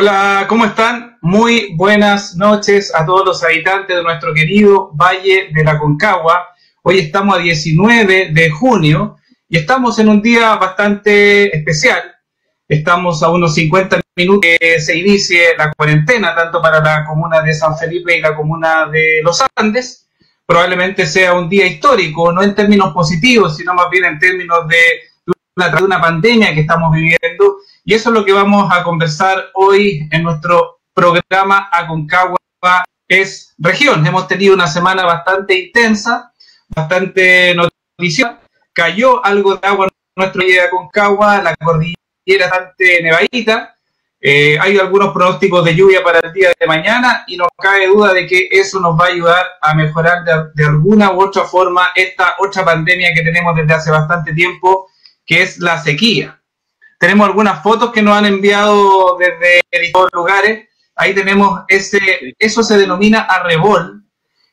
Hola, ¿cómo están? Muy buenas noches a todos los habitantes de nuestro querido Valle de la Aconcagua. Hoy estamos a 19 de junio y estamos en un día bastante especial. Estamos a unos 50 minutos que se inicie la cuarentena, tanto para la comuna de San Felipe y la comuna de Los Andes. Probablemente sea un día histórico, no en términos positivos, sino más bien en términos de una pandemia que estamos viviendo. Y eso es lo que vamos a conversar hoy en nuestro programa Aconcagua es Región. Hemos tenido una semana bastante intensa, bastante noticiosa. Cayó algo de agua en nuestro valle de Aconcagua, la cordillera bastante nevadita. Hay algunos pronósticos de lluvia para el día de mañana y no cabe duda de que eso nos va a ayudar a mejorar de alguna u otra forma esta otra pandemia que tenemos desde hace bastante tiempo, que es la sequía. Tenemos algunas fotos que nos han enviado desde distintos lugares. Ahí tenemos eso se denomina arrebol.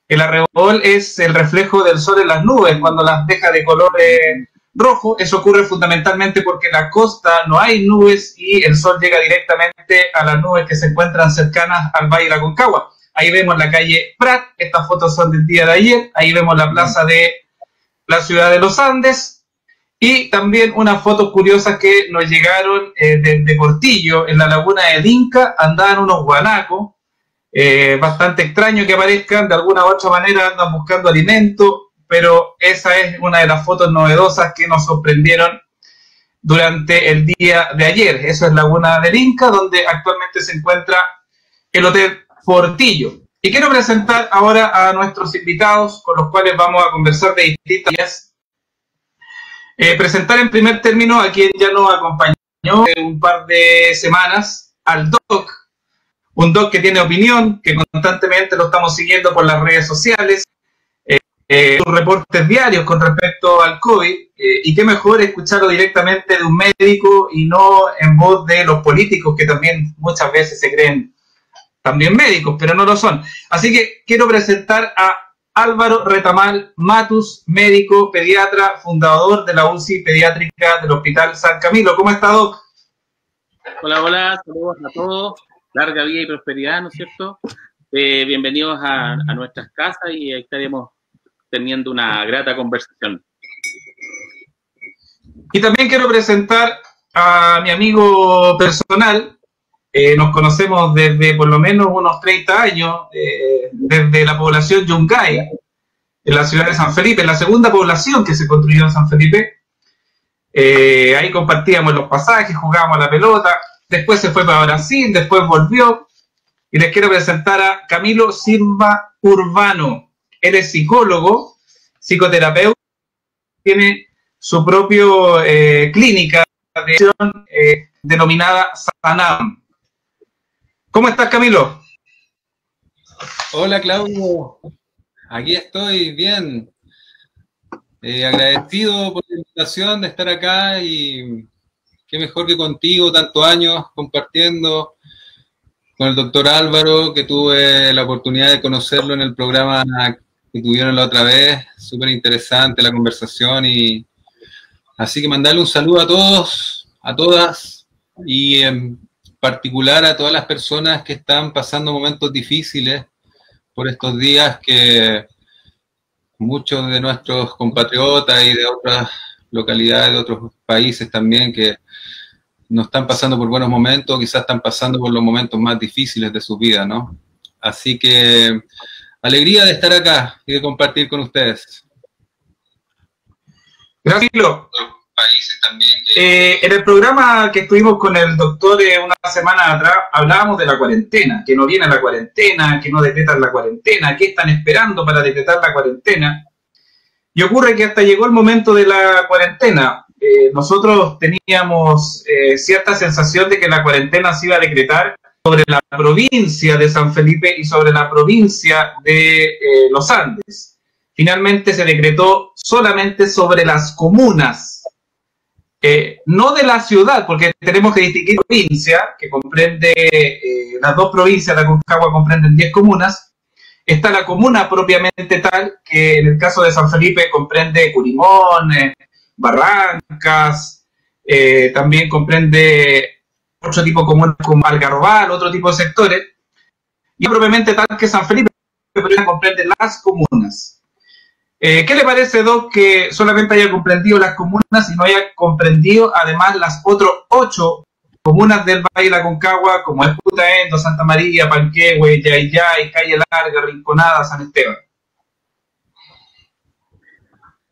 El arrebol es el reflejo del sol en las nubes cuando las deja de color rojo. Eso ocurre fundamentalmente porque en la costa no hay nubes y el sol llega directamente a las nubes que se encuentran cercanas al Valle de la Aconcagua. Ahí vemos la calle Prat. Estas fotos son del día de ayer. Ahí vemos la plaza de la ciudad de Los Andes. Y también unas fotos curiosas que nos llegaron de Portillo, en la laguna del Inca, andaban unos guanacos, bastante extraño que aparezcan, de alguna u otra manera andan buscando alimento, pero esa es una de las fotos novedosas que nos sorprendieron durante el día de ayer. Eso es Laguna del Inca, donde actualmente se encuentra el Hotel Portillo. Y quiero presentar ahora a nuestros invitados, con los cuales vamos a conversar de distintas áreas. Presentar en primer término a quien ya nos acompañó un par de semanas, al Doc, un Doc que tiene opinión, que constantemente lo estamos siguiendo por las redes sociales, sus reportes diarios con respecto al COVID, y qué mejor escucharlo directamente de un médico y no en voz de los políticos que también muchas veces se creen también médicos, pero no lo son. Así que quiero presentar a Álvaro Retamal Matus, médico, pediatra, fundador de la UCI pediátrica del Hospital San Camilo. ¿Cómo está, Doc? Hola, hola, saludos a todos, larga vida y prosperidad, ¿no es cierto? Bienvenidos a nuestras casas y ahí estaremos teniendo una grata conversación. Y también quiero presentar a mi amigo personal. Nos conocemos desde por lo menos unos 30 años, desde la población Yungay, en la ciudad de San Felipe, la segunda población que se construyó en San Felipe. Ahí compartíamos los pasajes, jugábamos a la pelota, después se fue para Brasil, después volvió. Y les quiero presentar a Camilo Silva Urbano. Él es psicólogo, psicoterapeuta, tiene su propia clínica de acción denominada Sanam. ¿Cómo estás, Camilo? Hola, Claudio. Aquí estoy, bien. Agradecido por la invitación de estar acá y qué mejor que contigo, tantos años compartiendo con el doctor Álvaro, que tuve la oportunidad de conocerlo en el programa que tuvieron la otra vez. Súper interesante la conversación y así que mandarle un saludo a todos, a todas y particular a todas las personas que están pasando momentos difíciles por estos días, que muchos de nuestros compatriotas y de otras localidades, de otros países también, que no están pasando por buenos momentos, quizás están pasando por los momentos más difíciles de su vida, ¿no? Así que alegría de estar acá y de compartir con ustedes. Gracias, Camilo. Países también en el programa que estuvimos con el doctor una semana atrás, hablábamos de la cuarentena, que no viene la cuarentena, que no decretan la cuarentena, que están esperando para decretar la cuarentena. Y ocurre que hasta llegó el momento de la cuarentena. Nosotros teníamos cierta sensación de que la cuarentena se iba a decretar sobre la provincia de San Felipe y sobre la provincia de Los Andes. Finalmente se decretó solamente sobre las comunas. No de la ciudad, porque tenemos que distinguir provincia, que comprende, las dos provincias de Aconcagua comprenden 10 comunas. Está la comuna propiamente tal, que en el caso de San Felipe comprende Curimón, Barrancas, también comprende otro tipo de comunas como Algarrobal, otro tipo de sectores, y propiamente tal que San Felipe, pero comprende las comunas. ¿Qué le parece, Doc, que solamente haya comprendido las comunas y no haya comprendido además las otras 8 comunas del Valle de la Aconcagua, como es Putaendo, Santa María, Panquehue, Yayay, Calle Larga, Rinconada, San Esteban?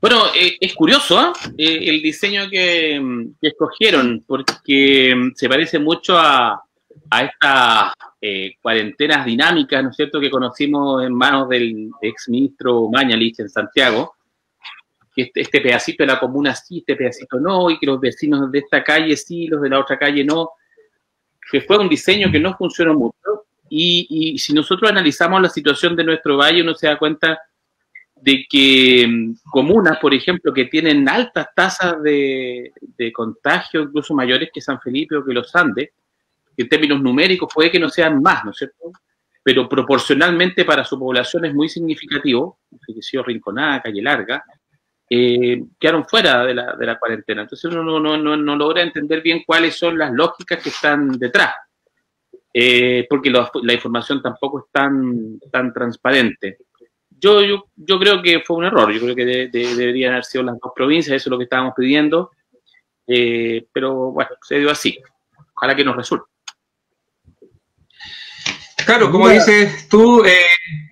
Bueno, es curioso el diseño que escogieron, porque se parece mucho a estas cuarentenas dinámicas, ¿no es cierto?, que conocimos en manos del exministro Mañalich en Santiago, que este pedacito de la comuna sí, este pedacito no, y que los vecinos de esta calle sí, los de la otra calle no, que fue un diseño que no funcionó mucho, y si nosotros analizamos la situación de nuestro valle, uno se da cuenta de que comunas, por ejemplo, que tienen altas tasas de contagio, incluso mayores que San Felipe o que los Andes, que en términos numéricos puede que no sean más, ¿no es cierto?, pero proporcionalmente para su población es muy significativo, Rinconada, Calle Larga, quedaron fuera de la cuarentena. Entonces uno no logra entender bien cuáles son las lógicas que están detrás, porque la información tampoco es tan transparente. Yo creo que fue un error, yo creo que deberían haber sido las 2 provincias, eso es lo que estábamos pidiendo, pero bueno, se dio así. Ojalá que nos resulte. Claro, como dices tú,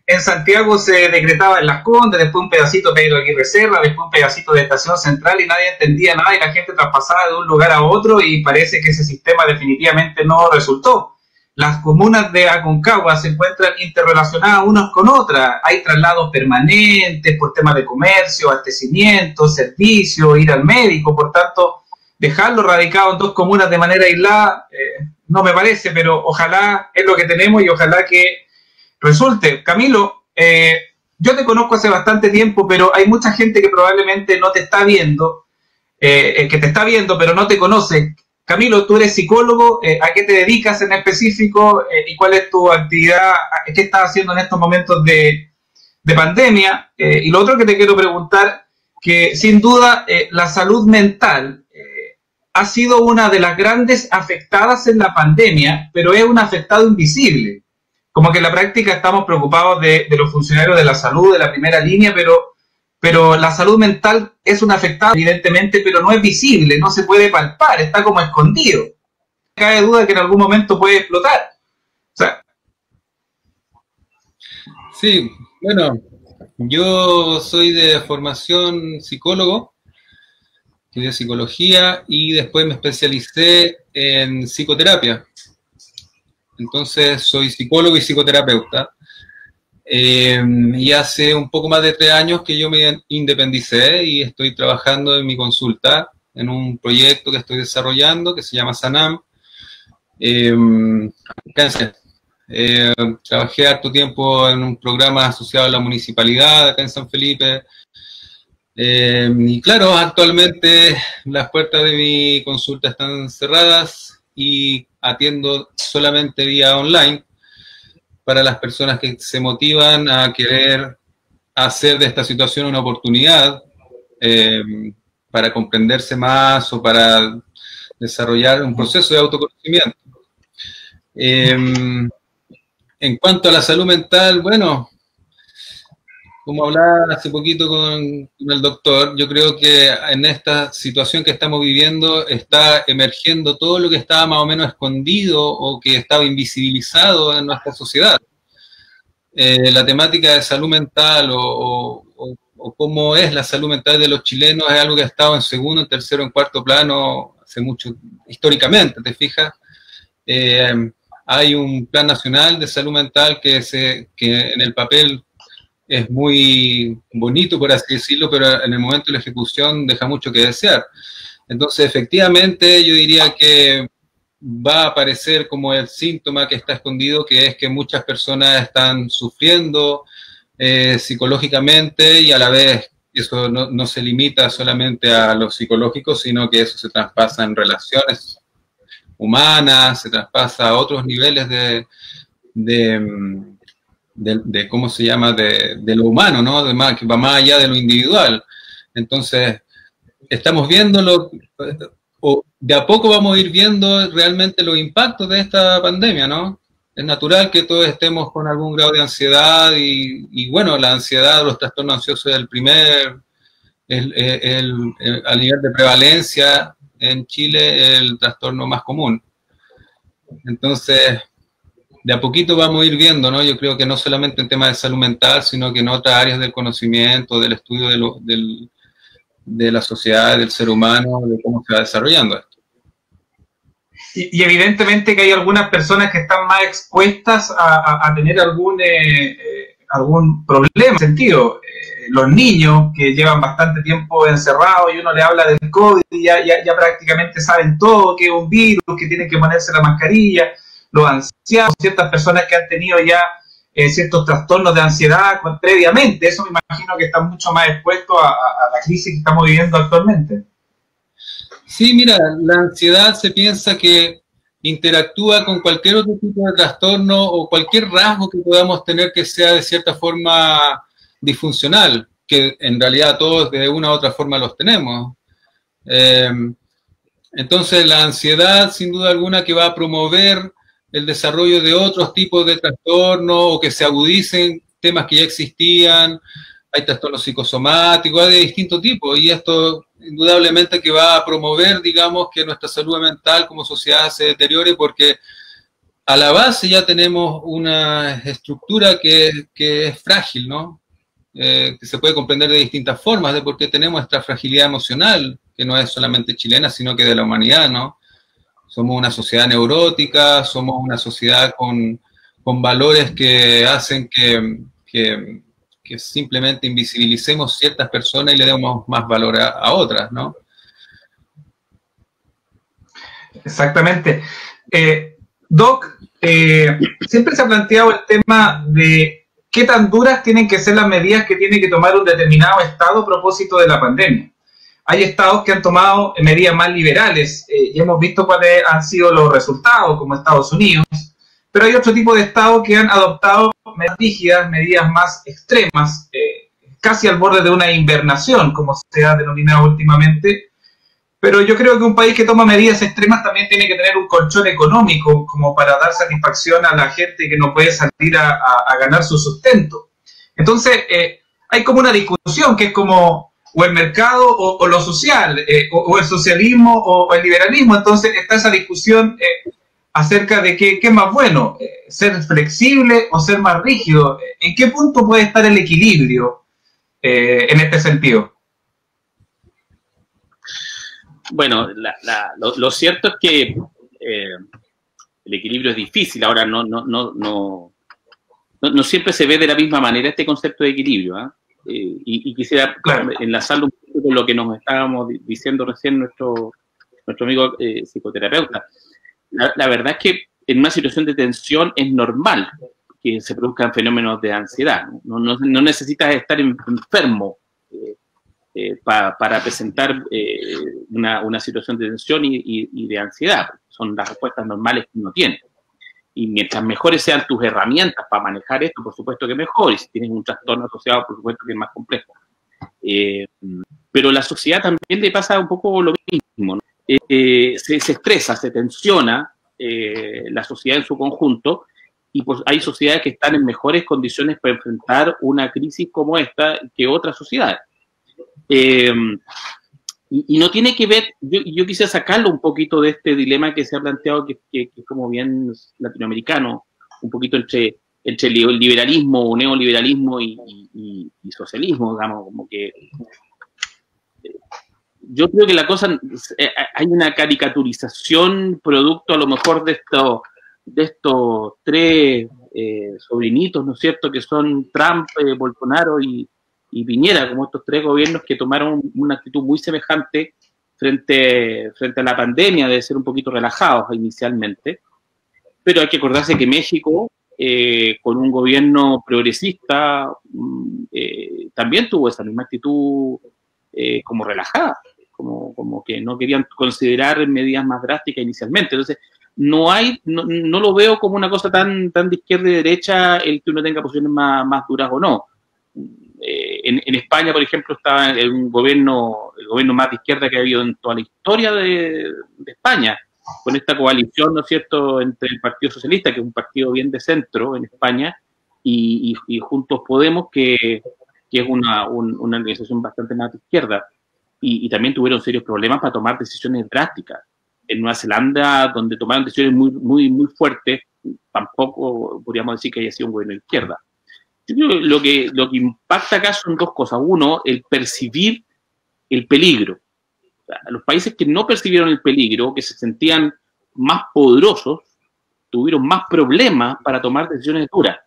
en Santiago se decretaba en Las Condes, después un pedacito de Pedro Aguirre Cerda, después un pedacito de Estación Central y nadie entendía nada y la gente traspasaba de un lugar a otro y parece que ese sistema definitivamente no resultó. Las comunas de Aconcagua se encuentran interrelacionadas unas con otras, hay traslados permanentes por temas de comercio, abastecimiento, servicio, ir al médico, por tanto, dejarlo radicado en 2 comunas de manera aislada, no me parece, pero ojalá es lo que tenemos y ojalá que resulte. Camilo, yo te conozco hace bastante tiempo, pero hay mucha gente que probablemente no te está viendo, que te está viendo, pero no te conoce. Camilo, tú eres psicólogo, ¿a qué te dedicas en específico y cuál es tu actividad, qué estás haciendo en estos momentos de pandemia? Y lo otro que te quiero preguntar, que sin duda la salud mental ha sido una de las grandes afectadas en la pandemia, pero es un afectado invisible. Como que en la práctica estamos preocupados de los funcionarios de la salud, de la primera línea, pero la salud mental es un afectado, evidentemente, pero no es visible, no se puede palpar, está como escondido. No cabe duda que en algún momento puede explotar. O sea, sí, bueno, yo soy de formación psicólogo, estudié psicología y después me especialicé en psicoterapia. Entonces soy psicólogo y psicoterapeuta. Y hace un poco más de 3 años que yo me independicé y estoy trabajando en mi consulta, en un proyecto que estoy desarrollando que se llama Sanam. Trabajé harto tiempo en un programa asociado a la municipalidad acá en San Felipe. Y claro, actualmente las puertas de mi consulta están cerradas y atiendo solamente vía online para las personas que se motivan a querer hacer de esta situación una oportunidad para comprenderse más o para desarrollar un proceso de autoconocimiento. En cuanto a la salud mental, bueno, como hablaba hace poquito con el doctor, yo creo que en esta situación que estamos viviendo está emergiendo todo lo que estaba más o menos escondido o que estaba invisibilizado en nuestra sociedad. La temática de salud mental o cómo es la salud mental de los chilenos es algo que ha estado en segundo, en tercero, en cuarto plano hace mucho, históricamente, ¿te fijas? Hay un plan nacional de salud mental que en el papel es muy bonito, por así decirlo, pero en el momento de la ejecución deja mucho que desear. Entonces, efectivamente, yo diría que va a aparecer como el síntoma que está escondido, que es que muchas personas están sufriendo psicológicamente y a la vez eso no se limita solamente a lo psicológico, sino que eso se traspasa en relaciones humanas, se traspasa a otros niveles de ¿cómo se llama?, de lo humano, ¿no? Que va más allá de lo individual. Entonces, estamos viéndolo. de a poco vamos a ir viendo realmente los impactos de esta pandemia, ¿no? Es natural que todos estemos con algún grado de ansiedad y bueno, la ansiedad, los trastornos ansiosos es a nivel de prevalencia en Chile, el trastorno más común. Entonces, de a poquito vamos a ir viendo, ¿no? Yo creo que no solamente en temas de salud mental, sino que en otras áreas del conocimiento, del estudio de la sociedad, del ser humano, de cómo se va desarrollando esto. Y evidentemente que hay algunas personas que están más expuestas a tener algún problema en ese sentido. Los niños que llevan bastante tiempo encerrados y uno le habla del COVID y ya prácticamente saben todo, que es un virus, que tienen que ponerse la mascarilla. Los ancianos, ciertas personas que han tenido ya ciertos trastornos de ansiedad previamente, eso me imagino que están mucho más expuestos a la crisis que estamos viviendo actualmente. Sí, mira, la ansiedad se piensa que interactúa con cualquier otro tipo de trastorno o cualquier rasgo que podamos tener que sea de cierta forma disfuncional, que en realidad todos de una u otra forma los tenemos. Entonces la ansiedad, sin duda alguna, que va a promover el desarrollo de otros tipos de trastornos o que se agudicen temas que ya existían. Hay trastornos psicosomáticos, hay de distintos tipos, y esto indudablemente que va a promover, digamos, que nuestra salud mental como sociedad se deteriore, porque a la base ya tenemos una estructura que es frágil, ¿no? Que se puede comprender de distintas formas, de por qué tenemos esta fragilidad emocional, que no es solamente chilena, sino que de la humanidad, ¿no? Somos una sociedad neurótica, somos una sociedad con valores que hacen que simplemente invisibilicemos ciertas personas y le demos más valor a otras, ¿no? Exactamente. Doc, siempre se ha planteado el tema de qué tan duras tienen que ser las medidas que tiene que tomar un determinado estado a propósito de la pandemia. Hay estados que han tomado medidas más liberales y hemos visto cuáles han sido los resultados, como Estados Unidos, pero hay otro tipo de estados que han adoptado medidas rígidas, medidas más extremas, casi al borde de una invernación, como se ha denominado últimamente. Pero yo creo que un país que toma medidas extremas también tiene que tener un colchón económico como para dar satisfacción a la gente que no puede salir a ganar su sustento. Entonces, hay como una discusión que es como o el mercado o lo social, o el socialismo o el liberalismo. Entonces está esa discusión acerca de qué es más bueno, ser flexible o ser más rígido. ¿En qué punto puede estar el equilibrio en este sentido? Bueno, lo cierto es que el equilibrio es difícil. Ahora no siempre se ve de la misma manera este concepto de equilibrio, ¿eh? Y quisiera enlazarlo un poco con lo que nos estábamos diciendo recién nuestro amigo psicoterapeuta. La verdad es que en una situación de tensión es normal que se produzcan fenómenos de ansiedad. No necesitas estar enfermo para presentar una situación de tensión y de ansiedad. Son las respuestas normales que uno tiene. Y mientras mejores sean tus herramientas para manejar esto, por supuesto que mejor. Y si tienes un trastorno asociado, por supuesto que es más complejo. Pero la sociedad también le pasa un poco lo mismo, ¿no? Se estresa, se tensiona la sociedad en su conjunto, y pues hay sociedades que están en mejores condiciones para enfrentar una crisis como esta que otras sociedades. Y no tiene que ver, yo quisiera sacarlo un poquito de este dilema que se ha planteado, que es como bien latinoamericano, un poquito entre el liberalismo o neoliberalismo y socialismo, digamos, como que yo creo que la cosa, hay una caricaturización producto a lo mejor de estos tres sobrinitos, ¿no es cierto?, que son Trump, Bolsonaro y Piñera, como estos tres gobiernos que tomaron una actitud muy semejante frente a la pandemia, de ser un poquito relajados inicialmente. Pero hay que acordarse que México, con un gobierno progresista, también tuvo esa misma actitud como relajada, como que no querían considerar medidas más drásticas inicialmente. Entonces, no lo veo como una cosa tan de izquierda y derecha el que uno tenga posiciones más duras o no. En España, por ejemplo, estaba el gobierno más de izquierda que ha habido en toda la historia de España, con esta coalición, ¿no es cierto?, entre el Partido Socialista, que es un partido bien de centro en España, y Juntos Podemos, que es una organización bastante más de izquierda, y también tuvieron serios problemas para tomar decisiones drásticas. En Nueva Zelanda, donde tomaron decisiones muy fuertes, tampoco podríamos decir que haya sido un gobierno de izquierda. Yo creo que lo que impacta acá son dos cosas. Uno, el percibir el peligro. O sea, los países que no percibieron el peligro, que se sentían más poderosos, tuvieron más problemas para tomar decisiones duras.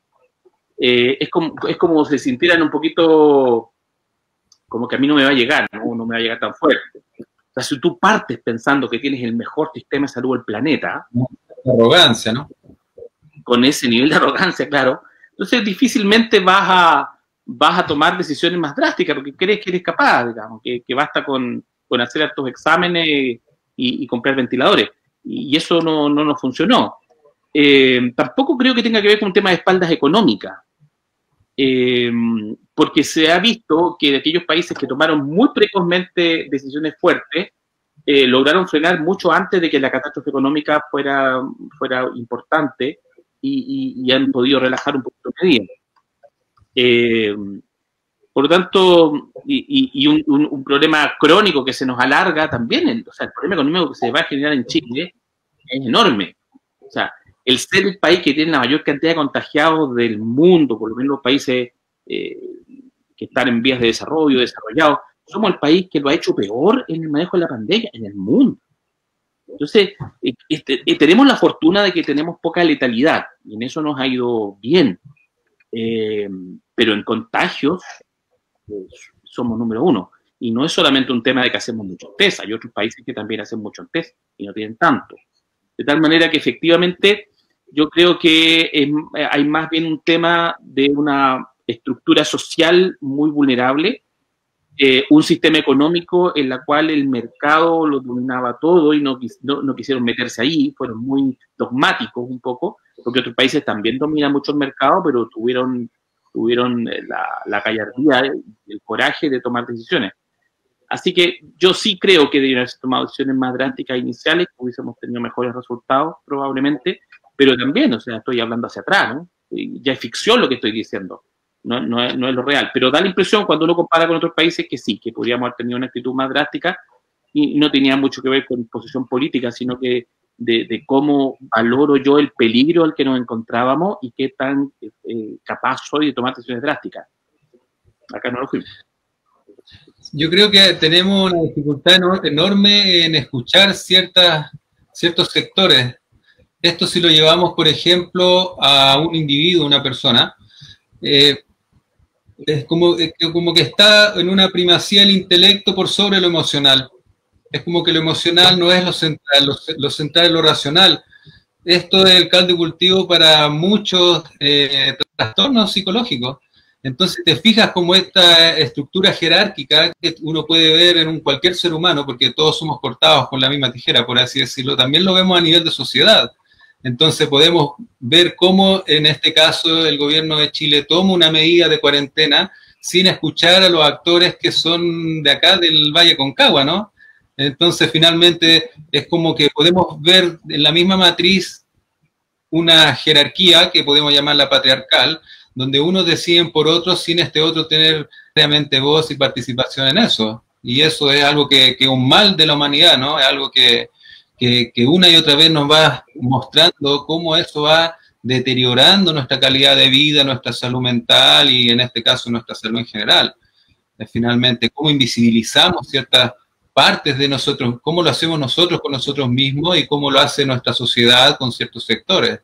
Es como se sintieran un poquito como que a mí no me va a llegar, no me va a llegar tan fuerte. O sea, si tú partes pensando que tienes el mejor sistema de salud del planeta... Arrogancia, ¿no? Con ese nivel de arrogancia, claro. Entonces difícilmente vas a tomar decisiones más drásticas porque crees que eres capaz, digamos, que basta con hacer estos exámenes y comprar ventiladores. Y eso no nos funcionó. Tampoco creo que tenga que ver con un tema de espaldas económicas. Porque se ha visto que de aquellos países que tomaron muy precozmente decisiones fuertes, lograron frenar mucho antes de que la catástrofe económica fuera importante y han podido relajar un poquito medidas. Por lo tanto, y un problema crónico que se nos alarga también, o sea, el problema económico que se va a generar en Chile es enorme. O sea, el ser el país que tiene la mayor cantidad de contagiados del mundo, por lo menos los países que están en vías de desarrollo, desarrollados, somos el país que lo ha hecho peor en el manejo de la pandemia en el mundo. Entonces, tenemos la fortuna de que tenemos poca letalidad, y en eso nos ha ido bien. Pero en contagios somos número uno. Y no es solamente un tema de que hacemos muchos test, hay otros países que también hacen muchos test y no tienen tanto. De tal manera que efectivamente yo creo que hay más bien un tema de una estructura social muy vulnerable, un sistema económico en la cual el mercado lo dominaba todo y no quisieron meterse ahí, fueron muy dogmáticos un poco, porque otros países también dominan mucho el mercado, pero tuvieron la gallardía, el coraje de tomar decisiones. Así que yo sí creo que deberían haber tomado decisiones más drásticas iniciales, que hubiésemos tenido mejores resultados probablemente, pero también, o sea, estoy hablando hacia atrás, ¿no? Ya es ficción lo que estoy diciendo, no es lo real, pero da la impresión cuando uno compara con otros países que sí, que podríamos haber tenido una actitud más drástica y no tenía mucho que ver con posición política, sino que de cómo valoro yo el peligro al que nos encontrábamos y qué tan capaz soy de tomar decisiones drásticas. Acá no lo fuimos. Yo creo que tenemos una dificultad enorme en escuchar ciertos sectores. Esto si lo llevamos, por ejemplo, a un individuo, una persona, es como que está en una primacía el intelecto por sobre lo emocional. Es como que lo emocional no es lo central es lo racional. Esto es el caldo de cultivo para muchos trastornos psicológicos. Entonces te fijas como esta estructura jerárquica que uno puede ver en cualquier ser humano, porque todos somos cortados con la misma tijera, por así decirlo, también lo vemos a nivel de sociedad. Entonces podemos ver cómo en este caso el gobierno de Chile toma una medida de cuarentena sin escuchar a los actores que son de acá del Valle Aconcagua, ¿no? Entonces finalmente es como que podemos ver en la misma matriz una jerarquía que podemos llamarla patriarcal, donde unos deciden por otros sin este otro tener realmente voz y participación en eso. Y eso es algo que es un mal de la humanidad, ¿no? Es algo que una y otra vez nos va mostrando cómo eso va deteriorando nuestra calidad de vida, nuestra salud mental y en este caso nuestra salud en general. Finalmente, cómo invisibilizamos ciertas partes de nosotros, cómo lo hacemos nosotros con nosotros mismos y cómo lo hace nuestra sociedad con ciertos sectores.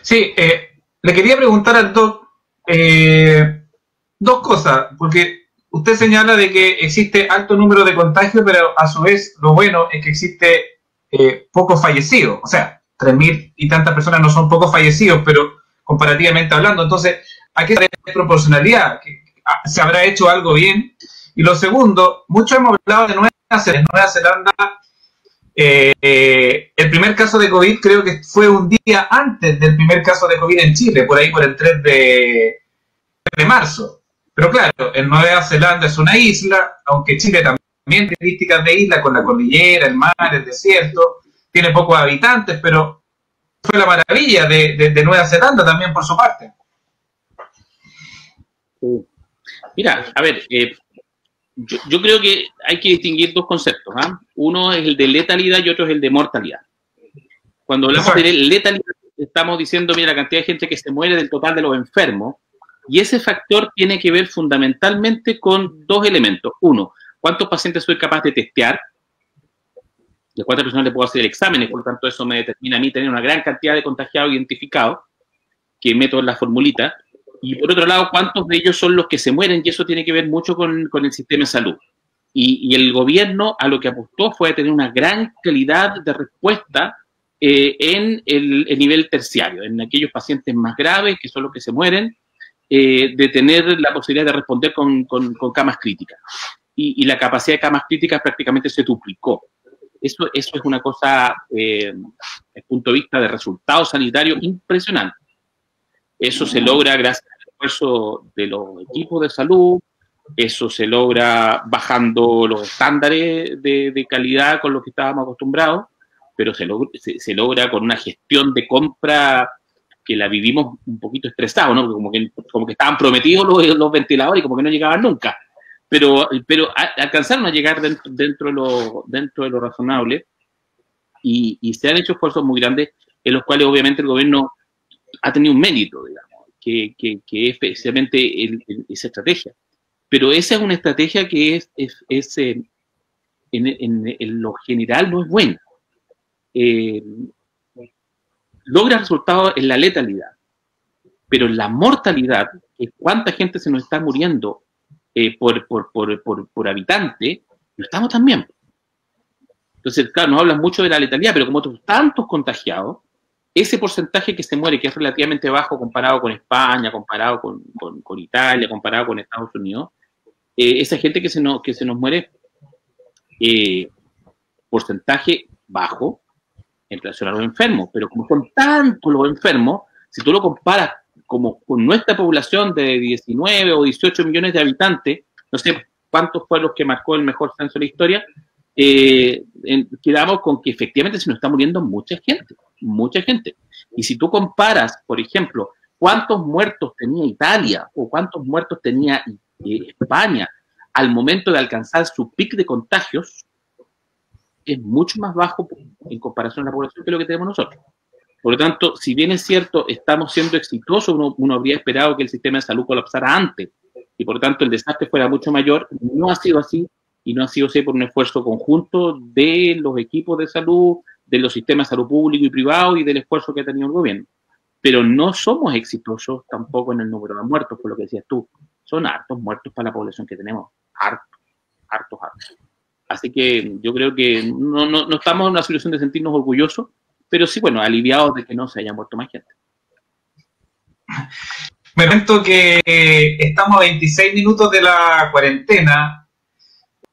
Sí, le quería preguntar al doc dos cosas, porque usted señala de que existe alto número de contagios, pero a su vez lo bueno es que existe pocos fallecidos. O sea, 3.000 y tantas personas no son pocos fallecidos, pero comparativamente hablando. Entonces, ¿a qué se da proporcionalidad? ¿Se habrá hecho algo bien? Y lo segundo, mucho hemos hablado de Nueva Zelanda. El primer caso de COVID creo que fue un día antes del primer caso de COVID en Chile, por ahí por el 3 de marzo. Pero claro, en Nueva Zelanda es una isla, aunque Chile también tiene características de isla con la cordillera, el mar, el desierto, tiene pocos habitantes, pero fue la maravilla de Nueva Zelanda también por su parte. Mira, a ver, yo creo que hay que distinguir dos conceptos, ¿eh? Uno es el de letalidad y otro es el de mortalidad. Cuando hablamos de letalidad, estamos diciendo, mira, la cantidad de gente que se muere del total de los enfermos, y ese factor tiene que ver fundamentalmente con dos elementos. Uno, ¿cuántos pacientes soy capaz de testear? ¿De cuántas personas le puedo hacer exámenes? Por lo tanto, eso me determina a mí tener una gran cantidad de contagiados identificados, que meto en la formulita. Y por otro lado, ¿cuántos de ellos son los que se mueren? Y eso tiene que ver mucho con el sistema de salud. Y el gobierno a lo que apostó fue a tener una gran calidad de respuesta en el nivel terciario, en aquellos pacientes más graves, que son los que se mueren, de tener la posibilidad de responder con camas críticas. Y la capacidad de camas críticas prácticamente se duplicó. Eso es una cosa, desde el punto de vista de resultados sanitarios, impresionante. Eso se logra gracias al esfuerzo de los equipos de salud, eso se logra bajando los estándares de calidad con los que estábamos acostumbrados, pero se logra con una gestión de compra que la vivimos un poquito estresado, ¿no? Como que estaban prometidos los ventiladores y como que no llegaban nunca. Pero alcanzaron a llegar dentro de lo razonable y se han hecho esfuerzos muy grandes en los cuales obviamente el gobierno ha tenido un mérito, digamos, que es especialmente esa estrategia. Pero esa es una estrategia que en lo general no es buena. Logra resultados en la letalidad, pero en la mortalidad, que es cuánta gente se nos está muriendo por habitante, no estamos tan bien. Entonces, claro, nos hablan mucho de la letalidad, pero como tantos contagiados, ese porcentaje que se muere, que es relativamente bajo comparado con España, comparado con Italia, comparado con Estados Unidos, esa gente que se nos muere, porcentaje bajo en relación a los enfermos, pero como son tantos los enfermos, si tú lo comparas como con nuestra población de 19 o 18 millones de habitantes, no sé cuántos fueron los que marcó el mejor censo de la historia, quedamos con que efectivamente se nos está muriendo mucha gente. Y si tú comparas, por ejemplo, cuántos muertos tenía Italia o cuántos muertos tenía España al momento de alcanzar su pic de contagios, es mucho más bajo en comparación a la población que lo que tenemos nosotros. Por lo tanto, si bien es cierto, estamos siendo exitosos, uno habría esperado que el sistema de salud colapsara antes y por lo tanto el desastre fuera mucho mayor, no ha sido así y no ha sido así por un esfuerzo conjunto de los equipos de salud, de los sistemas de salud público y privado y del esfuerzo que ha tenido el gobierno. Pero no somos exitosos tampoco en el número de muertos, por lo que decías tú. Son hartos muertos para la población que tenemos. Hartos. Así que yo creo que no estamos en una situación de sentirnos orgullosos, pero sí, bueno, aliviados de que no se haya muerto más gente. Me cuento que estamos a 26 minutos de la cuarentena.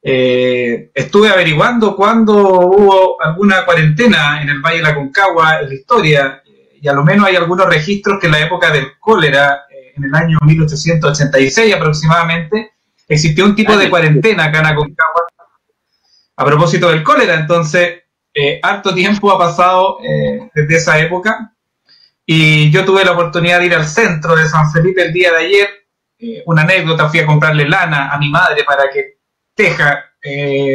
Estuve averiguando cuándo hubo alguna cuarentena en el Valle de la Aconcagua en la historia, y a lo menos hay algunos registros que en la época del cólera, en el año 1886 aproximadamente, existió un tipo de cuarentena acá en Aconcagua a propósito del cólera. Entonces, harto tiempo ha pasado desde esa época, y yo tuve la oportunidad de ir al centro de San Felipe el día de ayer. Una anécdota: fui a comprarle lana a mi madre para que teja,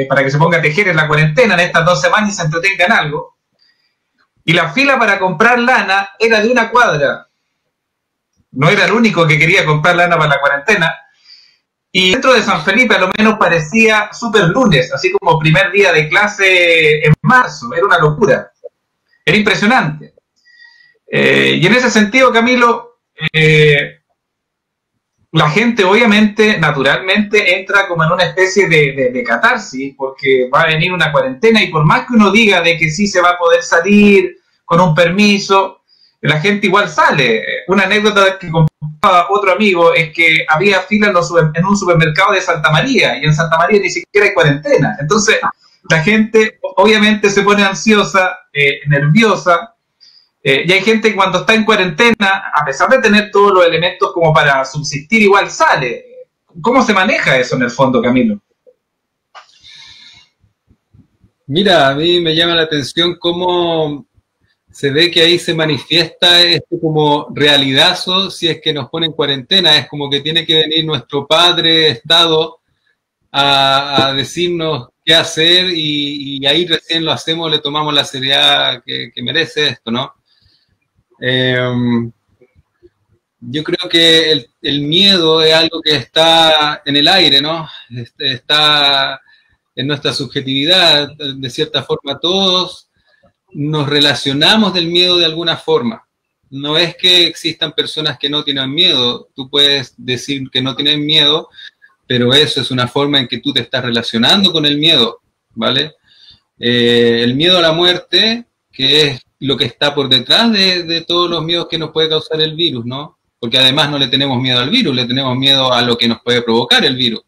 para que se ponga a tejer en la cuarentena en estas 2 semanas y se entretenga en algo. Y la fila para comprar lana era de una cuadra. No era el único que quería comprar lana para la cuarentena. Y dentro de San Felipe a lo menos parecía super lunes, así como primer día de clase en marzo. Era una locura. Era impresionante. Y en ese sentido, Camilo, la gente obviamente, naturalmente, entra como en una especie de catarsis, porque va a venir una cuarentena, y por más que uno diga de que sí se va a poder salir con un permiso, la gente igual sale. Una anécdota que contaba otro amigo es que había fila en un supermercado de Santa María, y en Santa María ni siquiera hay cuarentena. Entonces la gente obviamente se pone ansiosa, nerviosa, Y hay gente que cuando está en cuarentena, a pesar de tener todos los elementos como para subsistir, igual sale. ¿Cómo se maneja eso en el fondo, Camilo? Mira, a mí me llama la atención cómo se ve que ahí se manifiesta este como realidazo si es que nos ponen en cuarentena. Es como que tiene que venir nuestro padre Estado a decirnos qué hacer y ahí recién lo hacemos, le tomamos la seriedad que merece esto, ¿no? Yo creo que el miedo es algo que está en el aire, ¿no? Está en nuestra subjetividad, de cierta forma todos nos relacionamos del miedo de alguna forma. No es que existan personas que no tienen miedo, tú puedes decir que no tienen miedo, pero eso es una forma en que tú te estás relacionando con el miedo, ¿vale? El miedo a la muerte, que es lo que está por detrás de todos los miedos que nos puede causar el virus, ¿no? Porque además no le tenemos miedo al virus, le tenemos miedo a lo que nos puede provocar el virus.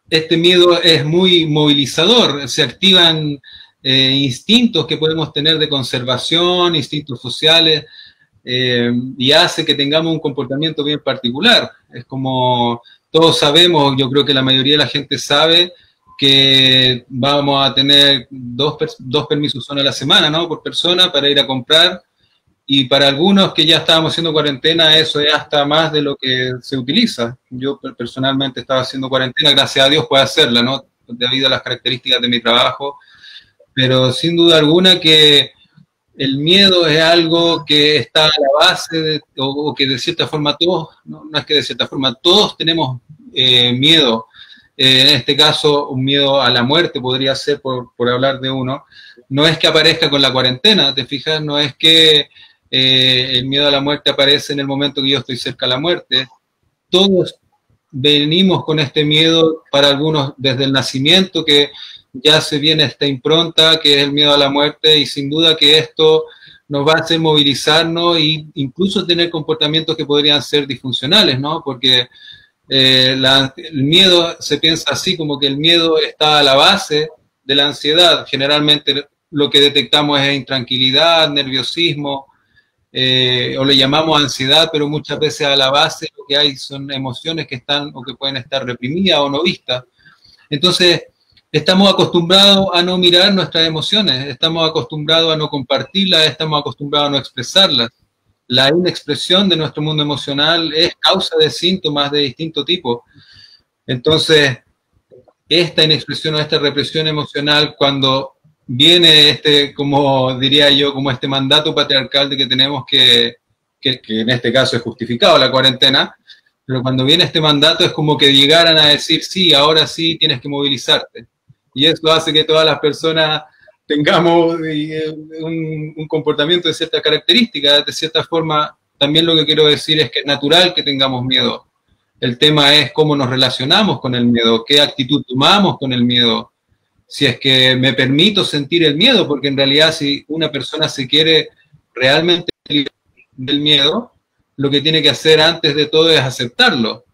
Este miedo es muy movilizador, se activan instintos que podemos tener de conservación, instintos sociales, y hace que tengamos un comportamiento bien particular. Es como todos sabemos, yo creo que la mayoría de la gente sabe que vamos a tener dos permisos son a la semana, ¿no? Por persona para ir a comprar. Y para algunos que ya estábamos haciendo cuarentena, eso es hasta más de lo que se utiliza. Yo personalmente estaba haciendo cuarentena, gracias a Dios puedo hacerla, ¿no? Debido a las características de mi trabajo. Pero sin duda alguna que el miedo es algo que está a la base, o que de cierta forma todos, no es que de cierta forma, todos tenemos miedo. En este caso, un miedo a la muerte podría ser, por hablar de uno. No es que aparezca con la cuarentena, ¿te fijas? No es que el miedo a la muerte aparece en el momento que yo estoy cerca de la muerte. Todos venimos con este miedo, para algunos desde el nacimiento, que ya se viene esta impronta, que es el miedo a la muerte, y sin duda que esto nos va a hacer movilizarnos e incluso tener comportamientos que podrían ser disfuncionales, ¿no? Porque el miedo se piensa así, como que el miedo está a la base de la ansiedad. Generalmente lo que detectamos es intranquilidad, nerviosismo, o le llamamos ansiedad, pero muchas veces a la base lo que hay son emociones que están o que pueden estar reprimidas o no vistas. Entonces, estamos acostumbrados a no mirar nuestras emociones, estamos acostumbrados a no compartirlas, estamos acostumbrados a no expresarlas. La inexpresión de nuestro mundo emocional es causa de síntomas de distinto tipo. Entonces, esta inexpresión o esta represión emocional, cuando viene como diría yo, como este mandato patriarcal de que tenemos que en este caso es justificado la cuarentena, pero cuando viene este mandato es como que llegaran a decir, sí, ahora sí tienes que movilizarte. Y eso hace que todas las personas tengamos un comportamiento de ciertas características. De cierta forma, también lo que quiero decir es que es natural que tengamos miedo. El tema es cómo nos relacionamos con el miedo, qué actitud tomamos con el miedo. Si es que me permito sentir el miedo, porque en realidad si una persona se quiere realmente liberar del miedo, lo que tiene que hacer antes de todo es aceptarlo,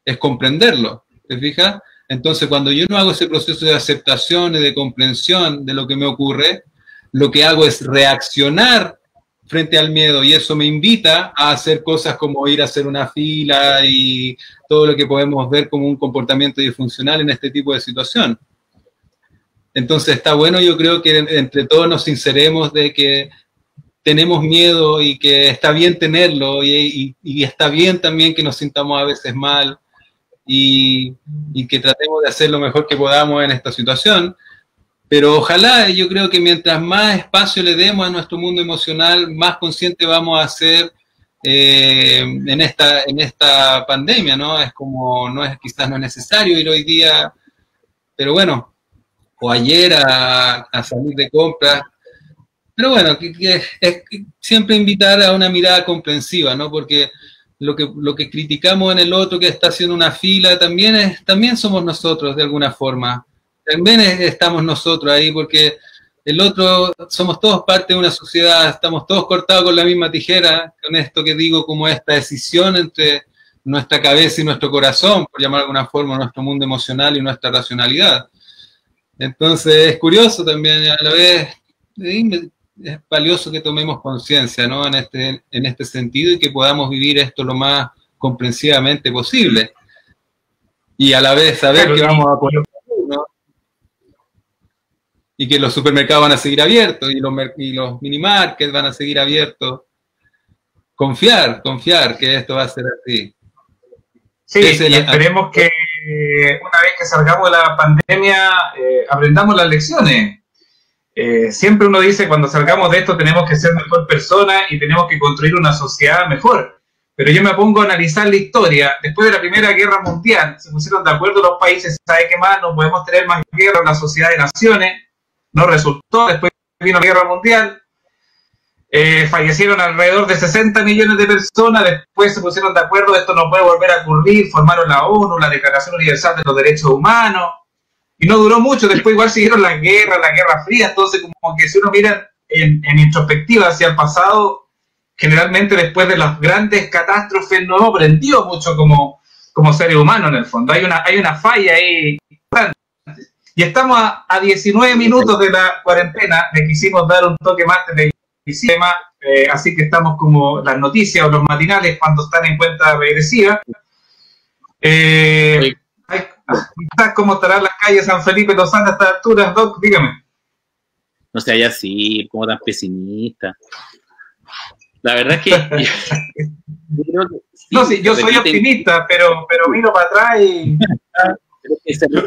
es comprenderlo, ¿te fijas? Entonces, cuando yo no hago ese proceso de aceptación y de comprensión de lo que me ocurre, lo que hago es reaccionar frente al miedo, y eso me invita a hacer cosas como ir a hacer una fila y todo lo que podemos ver como un comportamiento disfuncional en este tipo de situación. Entonces está bueno, yo creo que entre todos nos sinceremos de que tenemos miedo y que está bien tenerlo, y está bien también que nos sintamos a veces mal, y que tratemos de hacer lo mejor que podamos en esta situación. Pero ojalá, yo creo que mientras más espacio le demos a nuestro mundo emocional, más consciente vamos a ser en esta pandemia, ¿no? Es como, quizás no es necesario ir hoy día, pero bueno, o ayer a salir de compras. Pero bueno, que es siempre invitar a una mirada comprensiva, ¿no? Porque lo que criticamos en el otro que está haciendo una fila, también somos nosotros de alguna forma. También estamos nosotros ahí, porque el otro, somos todos parte de una sociedad, estamos todos cortados con la misma tijera, con esto que digo, como esta decisión entre nuestra cabeza y nuestro corazón, por llamar de alguna forma, nuestro mundo emocional y nuestra racionalidad. Entonces es curioso también, a la vez, es valioso que tomemos conciencia, ¿no? En este sentido, y que podamos vivir esto lo más comprensivamente posible. Y a la vez saber que vamos a poner, ¿no? Y que los supermercados van a seguir abiertos y los minimarkets van a seguir abiertos. Confiar que esto va a ser así. Sí, y esperemos que una vez que salgamos de la pandemia aprendamos las lecciones. Siempre uno dice, cuando salgamos de esto tenemos que ser mejor persona y tenemos que construir una sociedad mejor. Pero yo me pongo a analizar la historia. Después de la Primera Guerra Mundial, se pusieron de acuerdo los países, ¿sabe qué más? No podemos tener más guerra en la sociedad de naciones. No resultó, después vino la Guerra Mundial. Fallecieron alrededor de 60 millones de personas, después se pusieron de acuerdo, esto no puede volver a ocurrir, formaron la ONU, la Declaración Universal de los Derechos Humanos, y no duró mucho, después igual siguieron la Guerra Fría, entonces como que si uno mira en introspectiva hacia el pasado, generalmente después de las grandes catástrofes no hemos aprendido mucho como seres humanos en el fondo, hay una falla ahí. Y estamos a 19 minutos de la cuarentena, le quisimos dar un toque más televisivo, así que estamos como las noticias o los matinales cuando están en cuenta regresiva. ¿Cómo estarán las calles San Felipe Lozano a estas alturas, Doc? Dígame. No sea ya así, como tan pesimista. La verdad es que... yo creo que sí, no, sí, yo soy optimista, pero miro para atrás y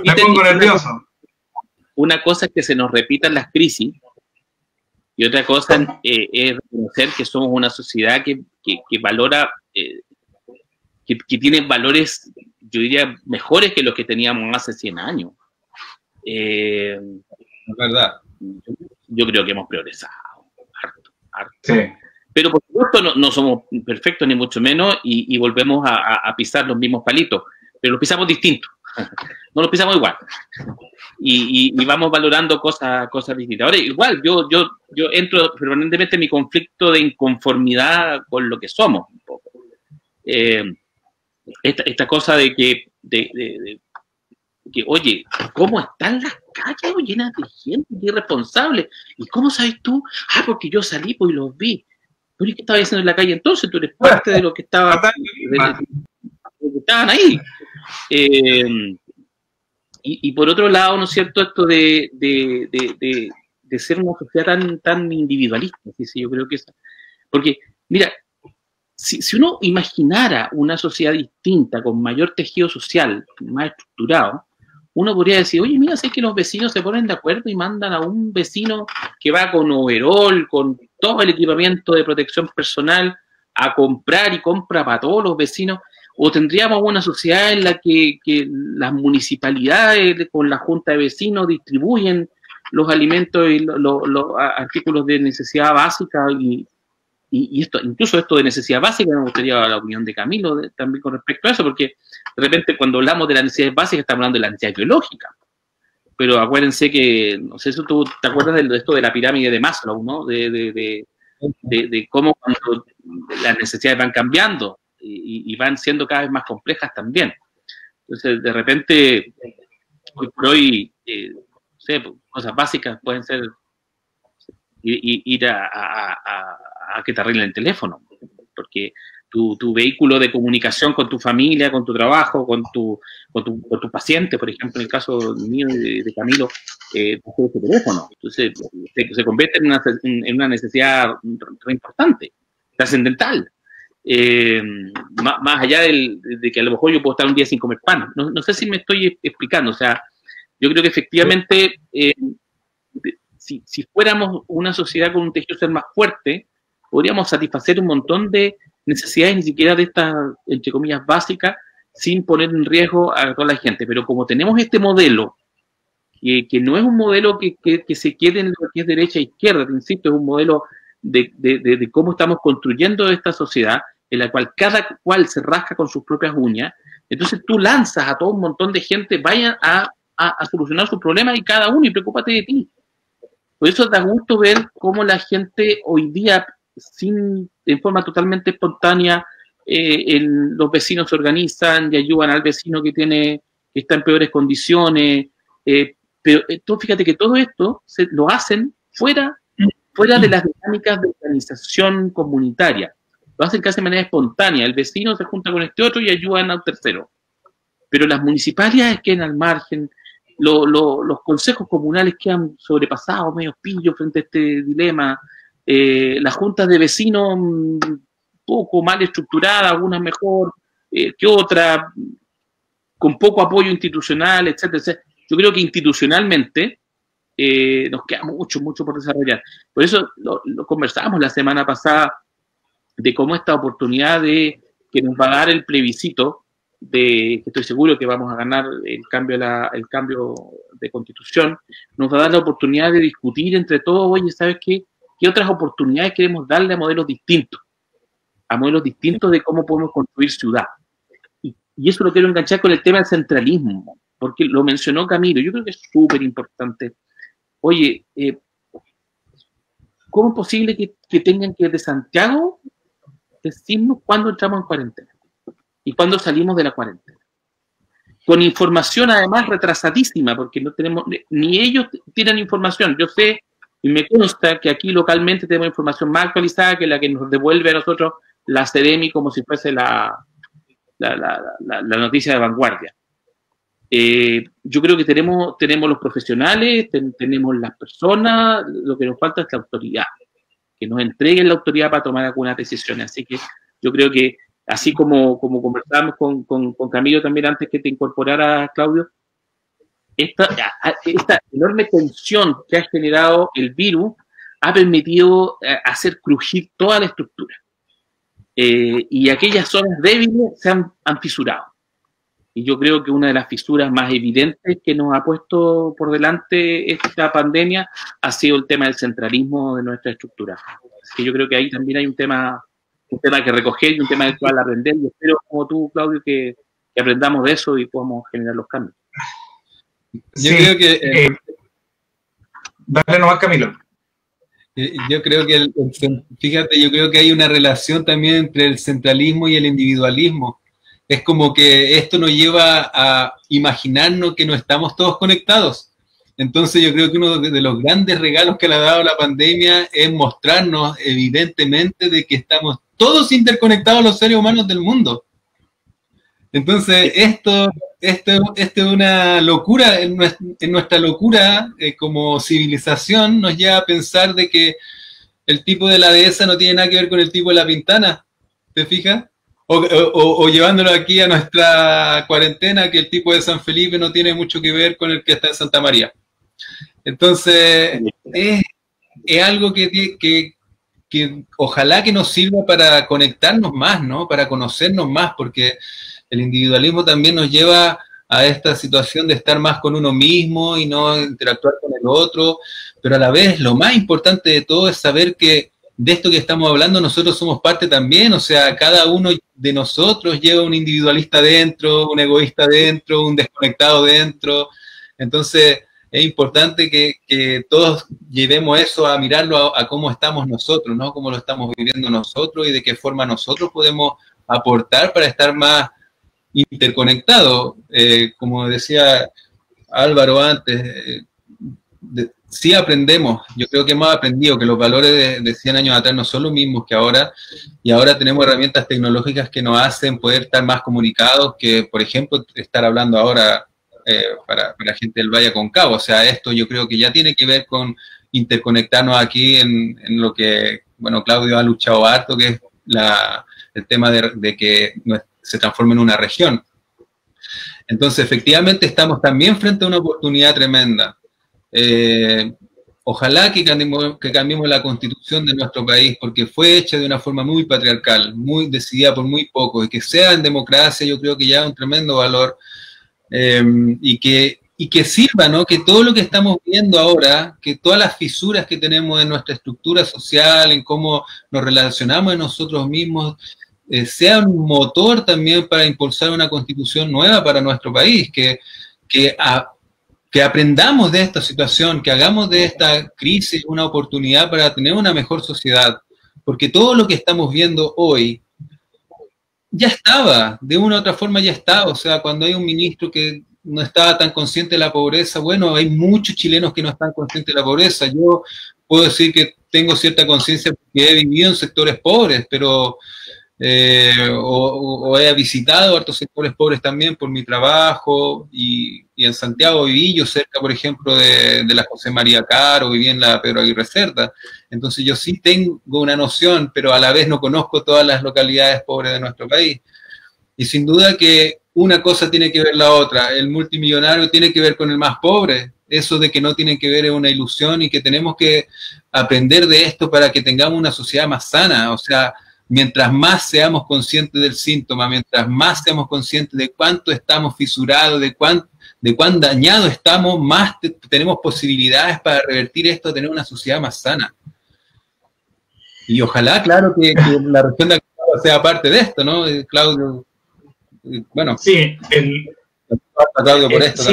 me pongo nervioso. Una cosa es que se nos repitan las crisis y otra cosa es reconocer que somos una sociedad que valora, que tiene valores, yo diría, mejores que los que teníamos hace 100 años. Es verdad. Yo creo que hemos progresado harto. Sí. Pero por supuesto no somos perfectos ni mucho menos y volvemos a pisar los mismos palitos, pero los pisamos distintos. No los pisamos igual y vamos valorando cosas distintas. Ahora igual yo entro permanentemente en mi conflicto de inconformidad con lo que somos un poco. Esta cosa de que oye, ¿cómo están las calles llenas de gente irresponsable? ¿Y cómo sabes tú? Porque yo salí y los vi. ¿Pero qué estabas haciendo en la calle entonces? Tú eres parte de lo que estaban ahí. Y por otro lado, ¿no es cierto? Esto de ser una sociedad tan individualista, ¿sí? Yo creo que porque, mira, si uno imaginara una sociedad distinta, con mayor tejido social, más estructurado, uno podría decir, oye, mira, sé que los vecinos se ponen de acuerdo y mandan a un vecino que va con overol, con todo el equipamiento de protección personal, a comprar y compra para todos los vecinos. O tendríamos una sociedad en la que las municipalidades con la junta de vecinos distribuyen los alimentos y los artículos de necesidad básica y esto, incluso esto de necesidad básica, me gustaría la opinión de Camilo también con respecto a eso, porque de repente cuando hablamos de las necesidades básicas estamos hablando de la necesidad biológica, pero acuérdense que, no sé si tú te acuerdas de esto de la pirámide de Maslow, ¿no? De cómo cuando las necesidades van cambiando y van siendo cada vez más complejas también. Entonces, de repente, hoy por hoy, no sé, cosas básicas pueden ser ir a que te arreglen el teléfono, porque tu vehículo de comunicación con tu familia, con tu trabajo, con tu paciente, por ejemplo, en el caso mío y de Camilo, es el teléfono. Entonces, se convierte en una necesidad re importante, trascendental. Más allá de que a lo mejor yo puedo estar un día sin comer pan. No sé si me estoy explicando. O sea, yo creo que efectivamente, si fuéramos una sociedad con un tejido social más fuerte, podríamos satisfacer un montón de necesidades, ni siquiera de estas, entre comillas, básicas, sin poner en riesgo a toda la gente. Pero como tenemos este modelo, que no es un modelo que se quede en lo que es derecha e izquierda, te insisto, es un modelo de cómo estamos construyendo esta sociedad, en la cual cada cual se rasca con sus propias uñas. Entonces tú lanzas a todo un montón de gente, vayan a solucionar sus problemas y cada uno, y preocúpate de ti. Por eso da gusto ver cómo la gente hoy día, en forma totalmente espontánea, los vecinos se organizan y ayudan al vecino que está en peores condiciones. Pero tú fíjate que todo esto lo hacen fuera fuera de las dinámicas de organización comunitaria. Lo hacen casi de manera espontánea. El vecino se junta con este otro y ayudan al tercero. Pero las municipalidades quedan al margen, los consejos comunales quedan sobrepasados, medio pillos frente a este dilema, las juntas de vecinos un poco mal estructuradas, algunas mejor que otras, con poco apoyo institucional, etcétera, etcétera. Yo creo que institucionalmente nos queda mucho por desarrollar. Por eso lo conversamos la semana pasada de cómo esta oportunidad que nos va a dar el plebiscito, que estoy seguro que vamos a ganar el cambio de constitución, nos va a dar la oportunidad de discutir entre todos, oye, ¿sabes qué? ¿Qué otras oportunidades queremos darle a modelos distintos? A modelos distintos de cómo podemos construir ciudad. Y eso lo quiero enganchar con el tema del centralismo, porque lo mencionó Camilo, yo creo que es súper importante. Oye, ¿cómo es posible que tengan que de Santiago decirnos cuándo entramos en cuarentena y cuándo salimos de la cuarentena? Con información además retrasadísima, porque no tenemos, ni ellos tienen información. Yo sé y me consta que aquí localmente tenemos información más actualizada que la que nos devuelve a nosotros la CEDEMI como si fuese la noticia de vanguardia. Yo creo que tenemos los profesionales, tenemos las personas, lo que nos falta es la autoridad, que nos entreguen la autoridad para tomar algunas decisiones. Así que yo creo que, así como conversábamos con Camilo también antes que te incorporara, Claudio, esta enorme tensión que ha generado el virus ha permitido hacer crujir toda la estructura. Y aquellas zonas débiles se han fisurado. Y yo creo que una de las fisuras más evidentes que nos ha puesto por delante esta pandemia ha sido el tema del centralismo de nuestra estructura. Así que yo creo que ahí también hay un tema que recoger y un tema del cual aprender. Y espero, como tú, Claudio, que aprendamos de eso y podamos generar los cambios. Yo creo que... dale nomás, Camilo. Yo creo que, fíjate, yo creo que hay una relación también entre el centralismo y el individualismo. Es como que esto nos lleva a imaginarnos que no estamos todos conectados. Entonces yo creo que uno de los grandes regalos que le ha dado la pandemia es mostrarnos evidentemente de que estamos todos interconectados los seres humanos del mundo. Entonces esto es una locura, en nuestra locura como civilización nos lleva a pensar de que el tipo de la dehesa no tiene nada que ver con el tipo de la pintana, ¿te fijas? O llevándolo aquí a nuestra cuarentena, que el tipo de San Felipe no tiene mucho que ver con el que está en Santa María. Entonces, es algo que ojalá que nos sirva para conectarnos más, ¿no? Para conocernos más, porque el individualismo también nos lleva a esta situación de estar más con uno mismo y no interactuar con el otro, pero a la vez lo más importante de todo es saber que de esto que estamos hablando nosotros somos parte también, o sea, cada uno de nosotros lleva un individualista dentro, un egoísta dentro, un desconectado dentro. Entonces es importante que todos llevemos eso a mirarlo a cómo estamos nosotros, ¿no? Cómo lo estamos viviendo nosotros y de qué forma nosotros podemos aportar para estar más interconectados. Como decía Álvaro antes, sí aprendemos, yo creo que hemos aprendido que los valores de 100 años atrás no son los mismos que ahora, y ahora tenemos herramientas tecnológicas que nos hacen poder estar más comunicados, que por ejemplo estar hablando ahora para la gente del Valle Aconcagua. O sea, esto yo creo que ya tiene que ver con interconectarnos aquí en lo que, bueno, Claudio ha luchado harto, que es el tema de que se transforme en una región. Entonces, efectivamente, estamos también frente a una oportunidad tremenda. Ojalá que cambiemos la constitución de nuestro país, porque fue hecha de una forma muy patriarcal, muy decidida por muy pocos, y que sea en democracia, yo creo que ya es un tremendo valor, y que sirva, ¿no? Que todo lo que estamos viendo ahora, que todas las fisuras que tenemos en nuestra estructura social, en cómo nos relacionamos en nosotros mismos, sea un motor también para impulsar una constitución nueva para nuestro país, que aprendamos de esta situación, que hagamos de esta crisis una oportunidad para tener una mejor sociedad, porque todo lo que estamos viendo hoy ya estaba, de una u otra forma ya estaba. O sea, cuando hay un ministro que no estaba tan consciente de la pobreza, bueno, hay muchos chilenos que no están conscientes de la pobreza. Yo puedo decir que tengo cierta conciencia porque he vivido en sectores pobres, pero o he visitado hartos sectores pobres también por mi trabajo, y en Santiago viví yo cerca, por ejemplo, de la José María Caro, viví en la Pedro Aguirre Cerda, entonces yo sí tengo una noción, pero a la vez no conozco todas las localidades pobres de nuestro país. Y sin duda que una cosa tiene que ver la otra, el multimillonario tiene que ver con el más pobre, eso de que no tiene que ver es una ilusión y que tenemos que aprender de esto para que tengamos una sociedad más sana. O sea, mientras más seamos conscientes del síntoma, mientras más seamos conscientes de cuánto estamos fisurados, de cuán dañados estamos, más tenemos posibilidades para revertir esto, tener una sociedad más sana. Y ojalá, claro, que la región de Aconcagua sea parte de esto, ¿no? Claudio, bueno. Sí, Claudio por esto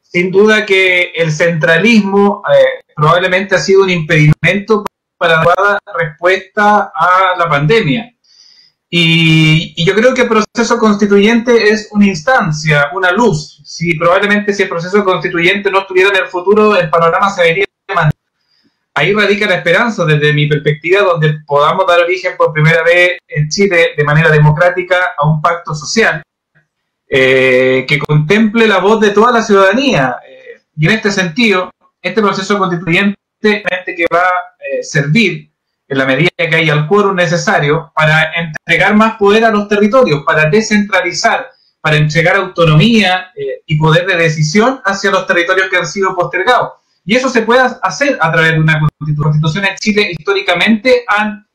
sin duda que el centralismo probablemente ha sido un impedimento para dar respuesta a la pandemia. Y yo creo que el proceso constituyente es una instancia, una luz. Probablemente si el proceso constituyente no estuviera en el futuro, el panorama se vería más. Ahí radica la esperanza desde mi perspectiva, donde podamos dar origen por primera vez en Chile de manera democrática a un pacto social que contemple la voz de toda la ciudadanía. Y en este sentido, este proceso constituyente que va a servir en la medida que haya el quórum necesario para entregar más poder a los territorios, para descentralizar, para entregar autonomía y poder de decisión hacia los territorios que han sido postergados. Y eso se puede hacer a través de una constitución. En Chile históricamente han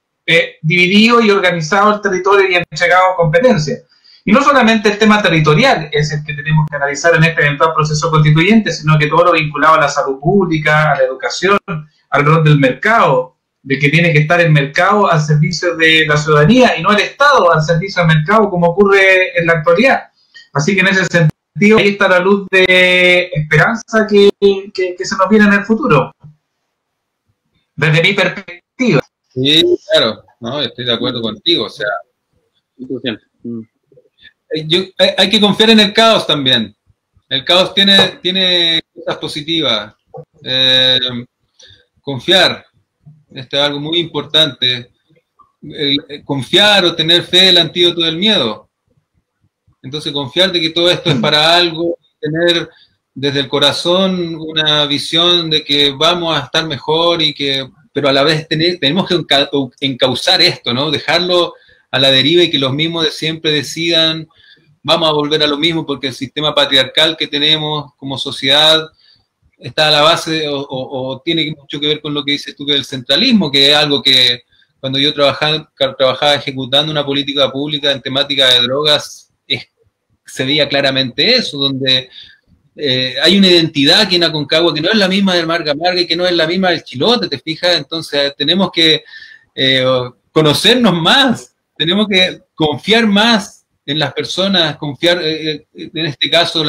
dividido y organizado el territorio y entregado competencias. Y no solamente el tema territorial es el que tenemos que analizar en este eventual proceso constituyente, sino que todo lo vinculado a la salud pública, a la educación, al rol del mercado, de que tiene que estar el mercado al servicio de la ciudadanía y no el Estado al servicio del mercado, como ocurre en la actualidad. Así que en ese sentido, ahí está la luz de esperanza que se nos viene en el futuro, desde mi perspectiva. Sí, claro, no, estoy de acuerdo contigo, o sea, hay que confiar en el caos también. El caos tiene cosas positivas. Confiar, esto es algo muy importante. Confiar o tener fe es el antídoto del miedo. Entonces, confiar de que todo esto es para algo, tener desde el corazón una visión de que vamos a estar mejor, pero a la vez tenemos que encauzar esto, ¿no? Dejarlo a la deriva y que los mismos de siempre decidan, vamos a volver a lo mismo porque el sistema patriarcal que tenemos como sociedad está a la base o tiene mucho que ver con lo que dices tú, que el centralismo, que es algo que cuando yo trabajaba ejecutando una política pública en temática de drogas, se veía claramente eso, donde hay una identidad aquí en Aconcagua que no es la misma del Marga Marga y que no es la misma del Chilote, ¿te fijas? Entonces tenemos que conocernos más, tenemos que confiar más en las personas, confiar, en este caso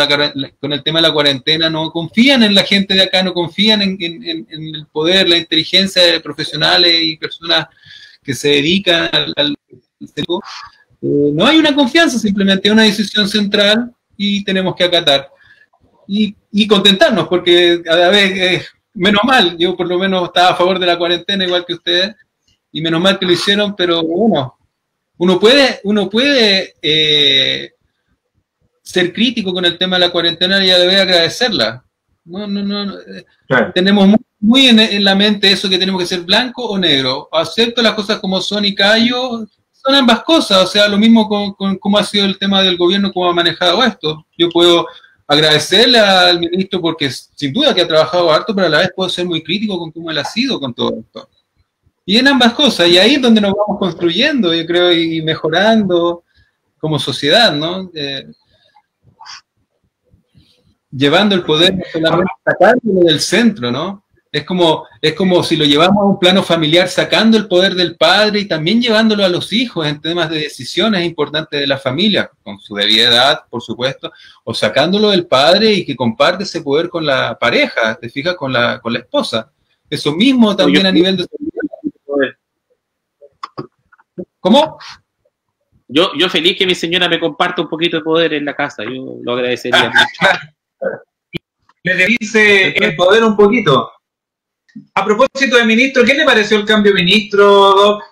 con el tema de la cuarentena, no confían en la gente de acá, no confían en el poder, la inteligencia de profesionales y personas que se dedican al no hay una confianza, simplemente hay una decisión central y tenemos que acatar y contentarnos, porque a la vez, menos mal, yo por lo menos estaba a favor de la cuarentena igual que ustedes, y menos mal que lo hicieron, pero bueno, uno puede ser crítico con el tema de la cuarentena y ya debe agradecerla. No, claro. Tenemos muy en la mente eso que tenemos que ser blanco o negro. Acepto las cosas como son y callo. Son ambas cosas, o sea, lo mismo con cómo ha sido el tema del gobierno, cómo ha manejado esto. Yo puedo agradecerle al ministro porque sin duda que ha trabajado harto, pero a la vez puedo ser muy crítico con cómo él ha sido con todo esto. Y en ambas cosas, y ahí es donde nos vamos construyendo, yo creo, y mejorando como sociedad, ¿no? Llevando el poder, no solamente sacándolo del centro, ¿no? Es como si lo llevamos a un plano familiar, sacando el poder del padre y también llevándolo a los hijos en temas de decisiones importantes de la familia, con su debida edad, por supuesto, o sacándolo del padre y que comparte ese poder con la pareja, te fijas, con la esposa. Eso mismo también a nivel de... ¿Cómo? Yo feliz que mi señora me comparta un poquito de poder en la casa, yo lo agradecería mucho. Le dice el poder un poquito. A propósito de ministro, ¿qué le pareció el cambio de ministro, Doc?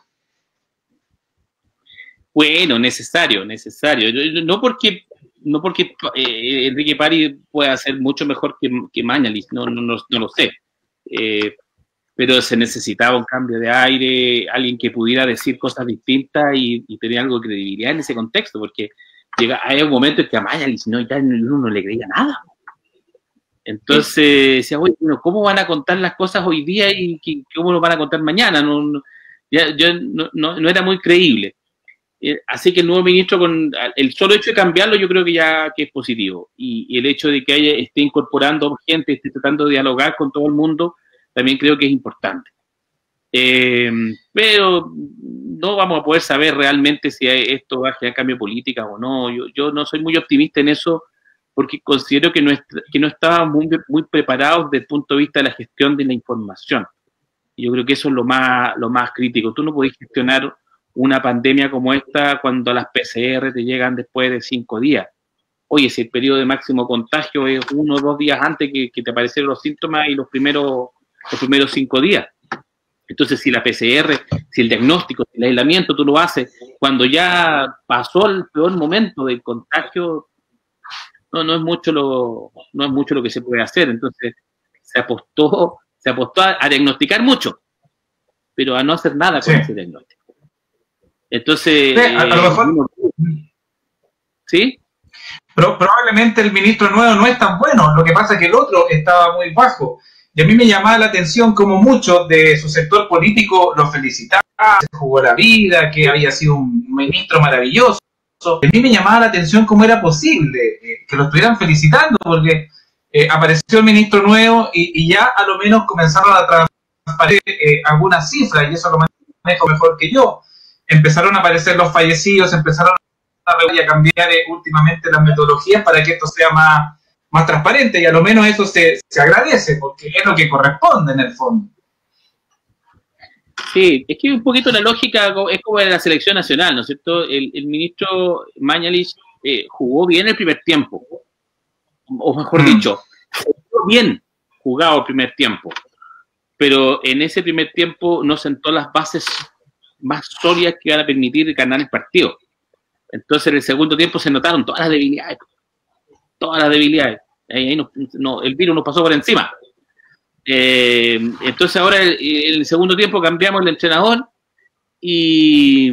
Bueno, necesario. No porque Enrique París pueda ser mucho mejor que Mañalich, no lo sé. Pero se necesitaba un cambio de aire, alguien que pudiera decir cosas distintas y tener algo de credibilidad en ese contexto, porque hay un momento en que a Mañalich uno no le creía nada. Entonces decía, oye, bueno, ¿cómo van a contar las cosas hoy día y cómo lo van a contar mañana? No era muy creíble. Así que el nuevo ministro, con el solo hecho de cambiarlo, yo creo que es positivo. Y el hecho de que esté incorporando gente, esté tratando de dialogar con todo el mundo, también creo que es importante. Pero no vamos a poder saber realmente si esto va a generar cambio de política o no. Yo no soy muy optimista en eso, porque considero que no estábamos muy preparados desde el punto de vista de la gestión de la información. Y yo creo que eso es lo más crítico. Tú no podés gestionar una pandemia como esta cuando las PCR te llegan después de 5 días. Oye, si el periodo de máximo contagio es 1 o 2 días antes que te aparecieron los síntomas y los primeros 5 días. Entonces, si la PCR, si el diagnóstico, si el aislamiento tú lo haces cuando ya pasó el peor momento del contagio, no es mucho lo que se puede hacer. Entonces, se apostó a diagnosticar mucho, pero a no hacer nada con ese diagnóstico. Entonces, sí, a lo mejor, ¿sí? Probablemente el ministro nuevo no es tan bueno, lo que pasa es que el otro estaba muy bajo. Y a mí me llamaba la atención como muchos de su sector político lo felicitaban, se jugó la vida, que había sido un ministro maravilloso. A mí me llamaba la atención cómo era posible que lo estuvieran felicitando, porque apareció el ministro nuevo y ya a lo menos comenzaron a transparecer algunas cifras, y eso lo manejo mejor que yo. Empezaron a aparecer los fallecidos, empezaron a cambiar últimamente las metodologías para que esto sea más transparente, y a lo menos eso se agradece, porque es lo que corresponde en el fondo. Sí, es que un poquito la lógica es como en la selección nacional, ¿no es cierto? El ministro Mañalich jugó bien el primer tiempo, o mejor dicho, jugó bien jugado el primer tiempo, pero en ese primer tiempo no sentó las bases más sólidas que iban a permitir ganar el partido. Entonces en el segundo tiempo se notaron todas las debilidades. Ahí el virus nos pasó por encima. Entonces ahora en el segundo tiempo cambiamos el entrenador y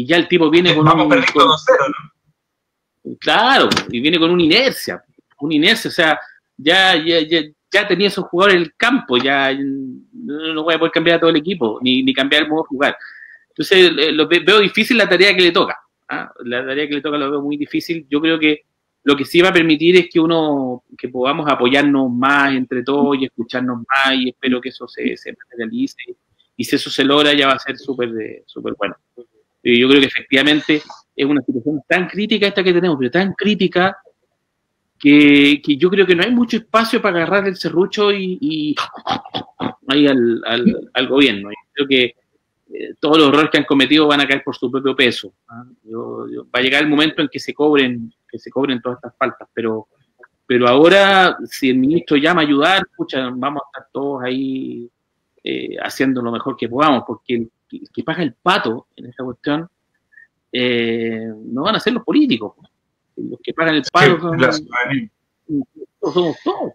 ya el tipo viene con vamos perdiendo 2-0, ¿no? Claro, y viene con una inercia, o sea, ya tenía esos jugadores en el campo, ya no voy a poder cambiar a todo el equipo, ni cambiar el modo de jugar. Entonces veo difícil la tarea que le toca. La tarea que le toca lo veo muy difícil. Yo creo que lo que sí va a permitir es que podamos apoyarnos más entre todos y escucharnos más, y espero que eso se materialice, y si eso se logra ya va a ser súper bueno. Yo creo que efectivamente es una situación tan crítica esta que tenemos, pero tan crítica que yo creo que no hay mucho espacio para agarrar el serrucho y ahí al gobierno. Yo creo que todos los errores que han cometido van a caer por su propio peso. Va a llegar el momento en que se cobren todas estas faltas, pero ahora, si el ministro llama a ayudar, pucha, vamos a estar todos ahí haciendo lo mejor que podamos, porque el que paga el pato en esta cuestión no van a ser los políticos. Los que pagan el pato somos todos.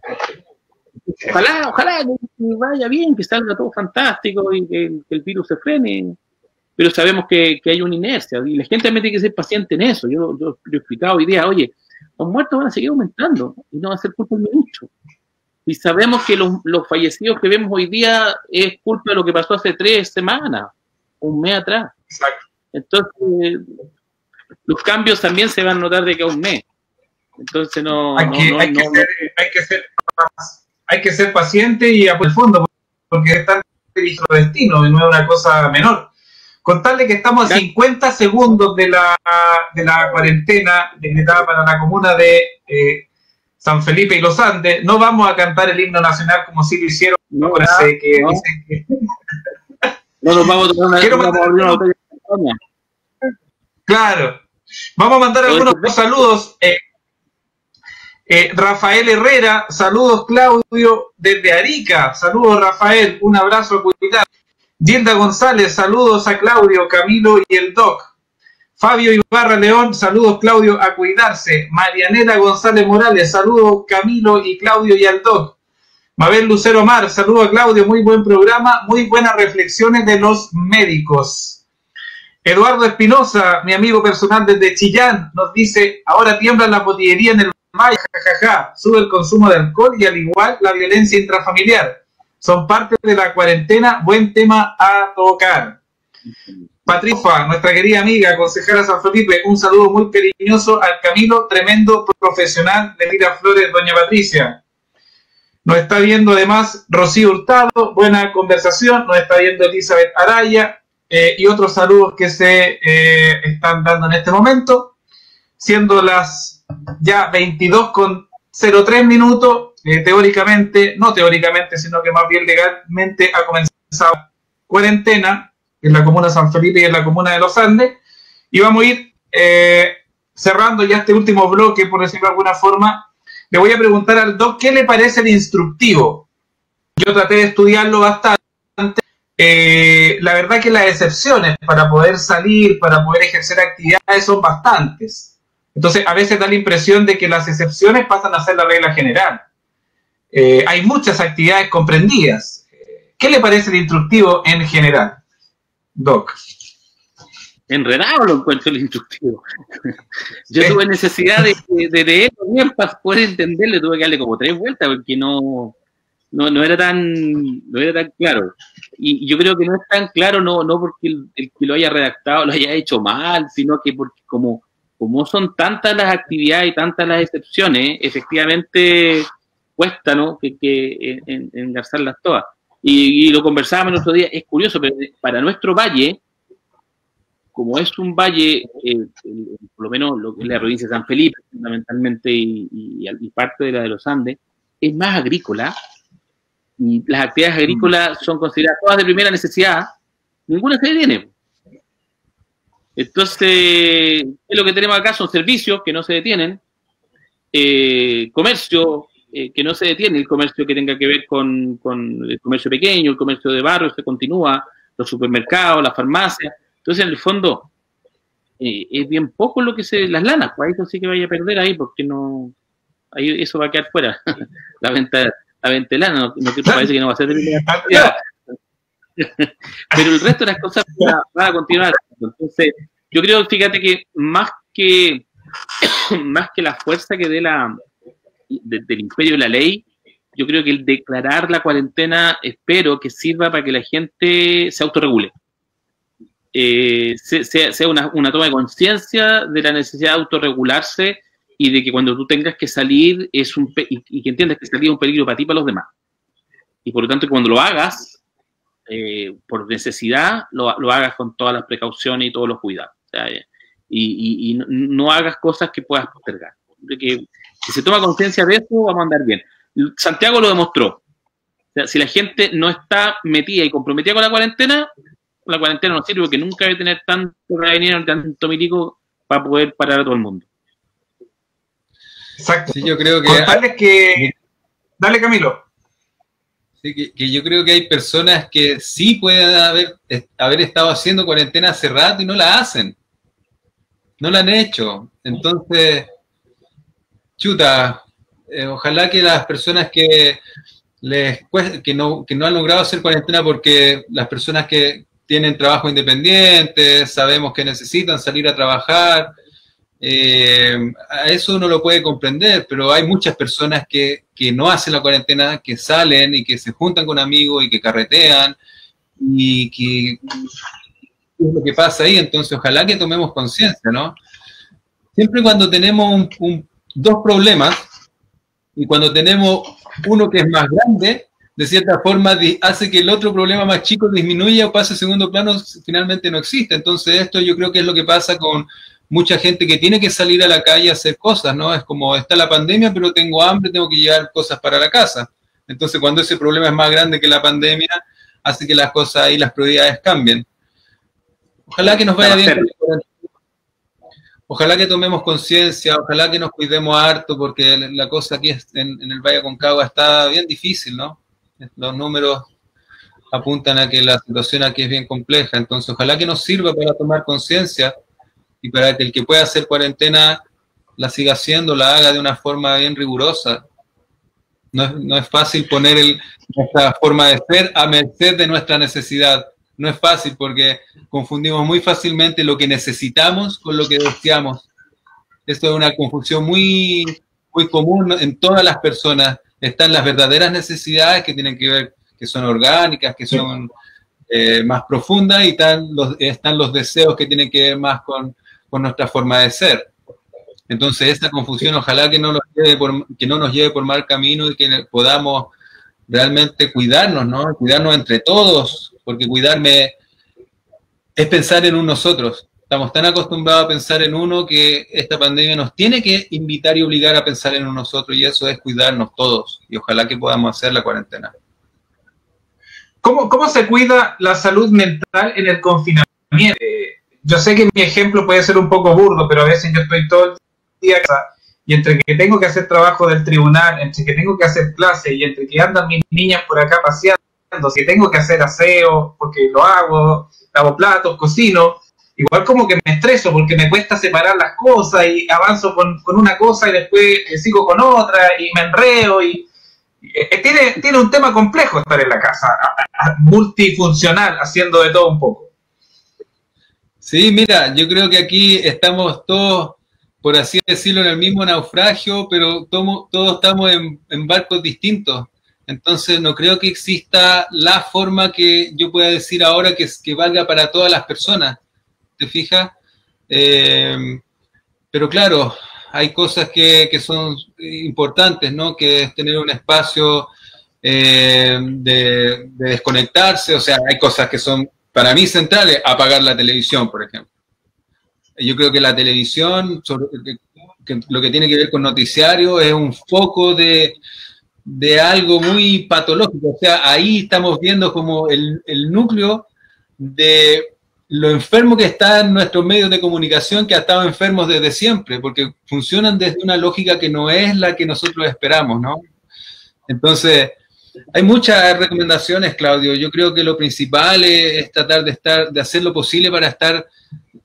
Ojalá que vaya bien, que salga todo fantástico y que el virus se frene, pero sabemos que hay una inercia y la gente también tiene que ser paciente en eso. Yo he explicado hoy día, oye, los muertos van a seguir aumentando y no va a ser culpa del ministro. Y sabemos que los fallecidos que vemos hoy día es culpa de lo que pasó hace 3 semanas, un mes atrás. Exacto. Entonces, los cambios también se van a notar de que a un mes. Entonces hay que ser paciente y apoyar el fondo, porque está dirigido el destino y no es una cosa menor. Contarle que estamos a 50 segundos de la cuarentena decretada para la comuna de San Felipe y Los Andes. No vamos a cantar el himno nacional como si lo hicieron. No nos vamos a tomar una botella de caña. Claro. Vamos a mandar algunos saludos. Rafael Herrera, saludos Claudio desde Arica, saludos Rafael, un abrazo a cuidar. Gilda González, saludos a Claudio, Camilo y el Doc. Fabio Ibarra León, saludos Claudio, a cuidarse. Marianela González Morales, saludos Camilo y Claudio y al Doc. Mabel Lucero Mar, saludos a Claudio, muy buen programa, muy buenas reflexiones de los médicos. Eduardo Espinosa, mi amigo personal desde Chillán, nos dice, ahora tiembla la botillería en el valle, jajaja, sube el consumo de alcohol y al igual la violencia intrafamiliar. Son parte de la cuarentena, buen tema a tocar. Patricia, nuestra querida amiga, concejala San Felipe, un saludo muy cariñoso al Camilo, tremendo profesional de Miraflores, doña Patricia. Nos está viendo además Rocío Hurtado, buena conversación, nos está viendo Elizabeth Araya y otros saludos que se están dando en este momento, siendo las ya 22:03 minutos, teóricamente, no teóricamente, sino que más bien legalmente ha comenzado cuarentena en la comuna de San Felipe y en la comuna de Los Andes, y vamos a ir cerrando ya este último bloque, por decirlo de alguna forma. Le voy a preguntar al Doc, ¿qué le parece el instructivo? Yo traté de estudiarlo bastante. La verdad que las excepciones para poder salir, para poder ejercer actividades son bastantes. Entonces, a veces da la impresión de que las excepciones pasan a ser la regla general. Hay muchas actividades comprendidas. ¿Qué le parece el instructivo en general, Doc? Enredado lo encuentro el instructivo. Yo tuve necesidad de leerlo bien para poder entenderle, tuve que darle como 3 vueltas porque no era tan claro. Y yo creo que no es tan claro, no porque el que lo haya redactado lo haya hecho mal, sino que porque como son tantas las actividades y tantas las excepciones, efectivamente cuesta, ¿no? que engarzarlas todas. Y lo conversábamos el otro día, es curioso, pero para nuestro valle, como es un valle, por lo menos lo que es la provincia de San Felipe, fundamentalmente, y parte de la de los Andes, es más agrícola, y las actividades agrícolas son consideradas todas de primera necesidad, ninguna se detiene. Entonces, lo que tenemos acá son servicios que no se detienen, comercio que no se detiene, el comercio que tenga que ver con el comercio pequeño, el comercio de barrio se continúa, los supermercados, las farmacias. Entonces, en el fondo, es bien poco lo que las lanas, pues eso sí que vaya a perder ahí, porque no, ahí eso va a quedar fuera. la venta de lana, no parece que no va a ser de primera necesidad. Pero el resto de las cosas van a continuar. Entonces, yo creo, fíjate que más que la fuerza que dé del imperio de la ley, yo creo que el declarar la cuarentena, espero que sirva para que la gente se autorregule. Sea una toma de conciencia de la necesidad de autorregularse y de que cuando tú tengas que salir y que entiendas que salir es un peligro para ti y para los demás. Y por lo tanto, cuando lo hagas, por necesidad, lo hagas con todas las precauciones y todos los cuidados. O sea, y no hagas cosas que puedas postergar. Que si se toma conciencia de eso, vamos a andar bien. Santiago lo demostró. O sea, si la gente no está metida y comprometida con la cuarentena no sirve porque nunca debe tener tanto carabinero, tanto milico para poder parar a todo el mundo. Exacto. Sí, yo creo que... Dale, Camilo. Sí, que yo creo que hay personas que sí pueden haber estado haciendo cuarentena hace rato y no la hacen. No la han hecho. Entonces, chuta, ojalá que las personas que no han logrado hacer cuarentena, porque las personas que tienen trabajo independiente, sabemos que necesitan salir a trabajar, a eso uno lo puede comprender, pero hay muchas personas que no hacen la cuarentena, que salen y que se juntan con amigos y que carretean, y que es lo que pasa ahí. Entonces ojalá que tomemos conciencia, ¿no? Siempre cuando tenemos dos problemas, y cuando tenemos uno que es más grande, de cierta forma hace que el otro problema más chico disminuya o pase a segundo plano, finalmente no existe. Entonces esto yo creo que es lo que pasa con mucha gente que tiene que salir a la calle a hacer cosas, ¿no? Es como, está la pandemia, pero tengo hambre, tengo que llevar cosas para la casa. Entonces cuando ese problema es más grande que la pandemia, hace que las cosas y las prioridades cambien. Ojalá que nos vaya bien. Ojalá que tomemos conciencia, ojalá que nos cuidemos harto, porque la cosa aquí en el Valle Aconcagua está bien difícil, ¿no? Los números apuntan a que la situación aquí es bien compleja, entonces ojalá que nos sirva para tomar conciencia y para que el que pueda hacer cuarentena la siga haciendo, la haga de una forma bien rigurosa. No es fácil poner nuestra forma de ser a merced de nuestra necesidad. No es fácil porque confundimos muy fácilmente lo que necesitamos con lo que deseamos. Esto es una confusión muy, muy común en todas las personas. Están las verdaderas necesidades que tienen que ver, que son orgánicas, que son más profundas, y están los deseos que tienen que ver más con nuestra forma de ser. Entonces, esta confusión ojalá que no nos lleve por mal camino y que podamos realmente cuidarnos, ¿no? Cuidarnos entre todos, porque cuidarme es pensar en nosotros. Estamos tan acostumbrados a pensar en uno que esta pandemia nos tiene que invitar y obligar a pensar en nosotros, y eso es cuidarnos todos, y ojalá que podamos hacer la cuarentena. ¿Cómo se cuida la salud mental en el confinamiento? Yo sé que mi ejemplo puede ser un poco burdo, pero a veces yo estoy todo el día en casa, y entre que tengo que hacer trabajo del tribunal, entre que tengo que hacer clases, y entre que andan mis niñas por acá paseando, que tengo que hacer aseo, porque lo hago, lavo platos, cocino, igual como que me estreso, porque me cuesta separar las cosas, y avanzo con una cosa y después sigo con otra, y me enreo, y tiene un tema complejo estar en la casa, multifuncional, haciendo de todo un poco. Sí, mira, yo creo que aquí estamos todos, por así decirlo, en el mismo naufragio, pero todos estamos en barcos distintos. Entonces no creo que exista la forma que yo pueda decir ahora que valga para todas las personas. ¿Te fijas? Pero claro, hay cosas que son importantes, ¿no? Que es tener un espacio de desconectarse. O sea, hay cosas que son para mí centrales, apagar la televisión, por ejemplo. Yo creo que la televisión, lo que tiene que ver con noticiario, es un foco de algo muy patológico. O sea, ahí estamos viendo como el núcleo de lo enfermo que está en nuestros medios de comunicación, que ha estado enfermos desde siempre, porque funcionan desde una lógica que no es la que nosotros esperamos, ¿no? Entonces, hay muchas recomendaciones, Claudio. Yo creo que lo principal es tratar de hacer lo posible para estar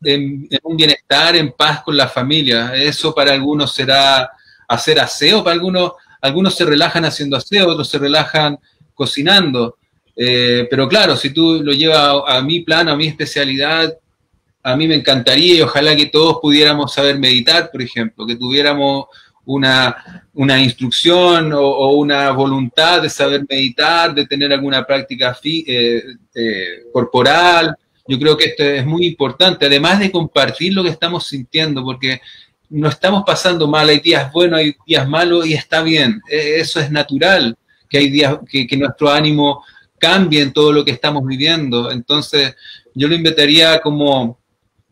en un bienestar, en paz con la familia. Eso para algunos será hacer aseo, para algunos se relajan haciendo aseo, otros se relajan cocinando. Pero claro, si tú lo llevas a mi plan, a mi especialidad, a mí me encantaría, y ojalá que todos pudiéramos saber meditar, por ejemplo, que tuviéramos una instrucción o una voluntad de saber meditar, de tener alguna práctica corporal. Yo creo que esto es muy importante, además de compartir lo que estamos sintiendo, porque no estamos pasando mal, hay días buenos, hay días malos, y está bien, eso es natural, que hay días que nuestro ánimo cambie en todo lo que estamos viviendo. Entonces, yo lo invitaría como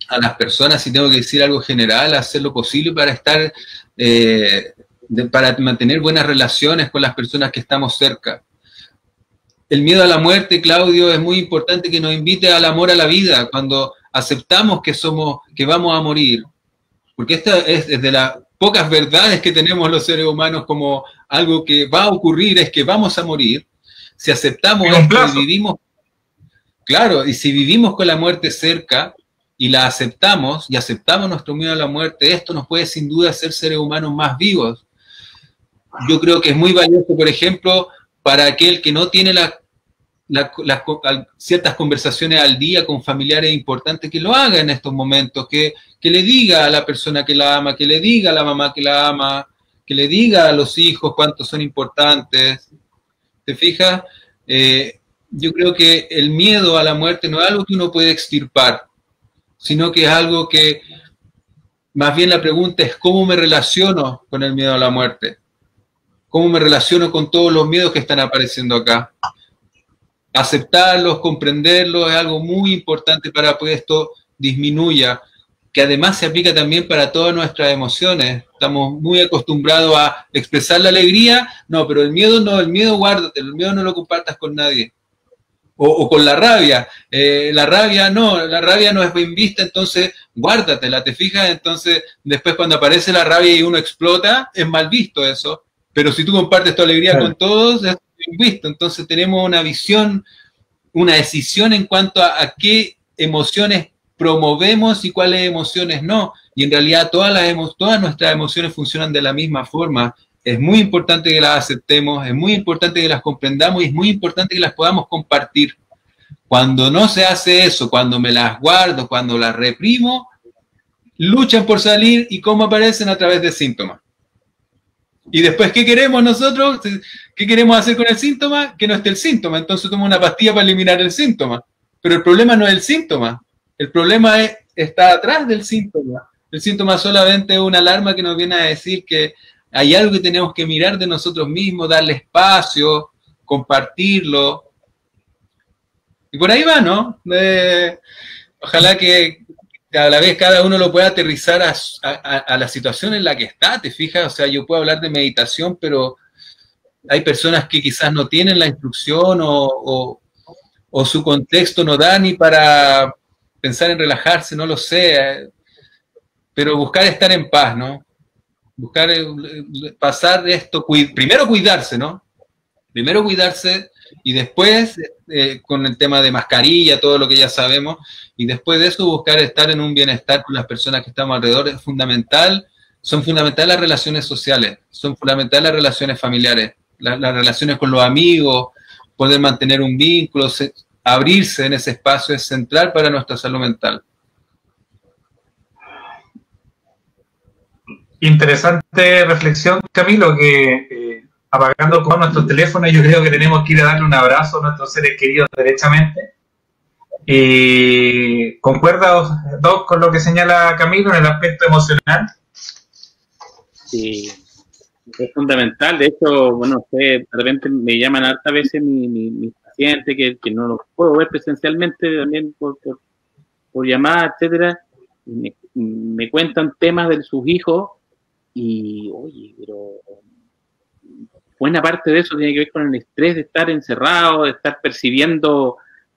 a las personas, si tengo que decir algo general, a hacer lo posible para estar, para mantener buenas relaciones con las personas que estamos cerca. El miedo a la muerte, Claudio, es muy importante que nos invite al amor a la vida, cuando aceptamos que vamos a morir, porque esta es de las pocas verdades que tenemos los seres humanos como algo que va a ocurrir, es que vamos a morir. Si aceptamos esto y vivimos, claro, y si vivimos con la muerte cerca y la aceptamos, y aceptamos nuestro miedo a la muerte, esto nos puede sin duda hacer seres humanos más vivos. Yo creo que es muy valioso, por ejemplo, para aquel que no tiene ciertas conversaciones al día con familiares importantes, que lo haga en estos momentos, que le diga a la persona que la ama, que le diga a la mamá que la ama, que le diga a los hijos cuántos son importantes. ¿Te fijas? Yo creo que el miedo a la muerte no es algo que uno puede extirpar, sino que es algo que, más bien la pregunta es cómo me relaciono con el miedo a la muerte, cómo me relaciono con todos los miedos que están apareciendo acá. Aceptarlos, comprenderlos, es algo muy importante para que esto disminuya, que además se aplica también para todas nuestras emociones. Estamos muy acostumbrados a expresar la alegría, no, pero el miedo no, el miedo guárdatelo, el miedo no lo compartas con nadie. O con la rabia. La rabia no es bien vista, entonces guárdatela, ¿te fijas? Entonces, después cuando aparece la rabia y uno explota, es mal visto eso. Pero si tú compartes tu alegría con todos, es bien visto. Entonces tenemos una visión, una decisión en cuanto a qué emociones promovemos y cuáles emociones no. Y en realidad todas nuestras emociones funcionan de la misma forma. Es muy importante que las aceptemos, es muy importante que las comprendamos y es muy importante que las podamos compartir. Cuando no se hace eso, cuando me las guardo, cuando las reprimo, luchan por salir y cómo aparecen a través de síntomas. Y después, ¿qué queremos nosotros? ¿Qué queremos hacer con el síntoma? Que no esté el síntoma. Entonces tomo una pastilla para eliminar el síntoma. Pero el problema no es el síntoma. El problema está atrás del síntoma. El síntoma solamente es una alarma que nos viene a decir que hay algo que tenemos que mirar de nosotros mismos, darle espacio, compartirlo. Y por ahí va, ¿no? Ojalá que a la vez cada uno lo pueda aterrizar a la situación en la que está, ¿te fijas? O sea, yo puedo hablar de meditación, pero hay personas que quizás no tienen la instrucción o su contexto no da ni para pensar en relajarse, no lo sé. Pero buscar estar en paz, ¿no? Buscar pasar de esto, primero cuidarse, ¿no? Primero cuidarse y después con el tema de mascarilla, todo lo que ya sabemos, y después de eso buscar estar en un bienestar con las personas que estamos alrededor es fundamental. Son fundamentales las relaciones sociales, son fundamentales las relaciones familiares, las relaciones con los amigos, poder mantener un vínculo, abrirse en ese espacio es central para nuestra salud mental. Interesante reflexión, Camilo, que apagando con nuestros teléfonos, yo creo que tenemos que ir a darle un abrazo a nuestros seres queridos derechamente. Y concuerda, Doc, con lo que señala Camilo en el aspecto emocional. Sí, es fundamental. De hecho, bueno, de repente me llaman hartas veces mis pacientes que no los puedo ver presencialmente, también por llamada, etcétera. Me cuentan temas de sus hijos. Y, oye, pero buena parte de eso tiene que ver con el estrés de estar encerrado, de estar percibiendo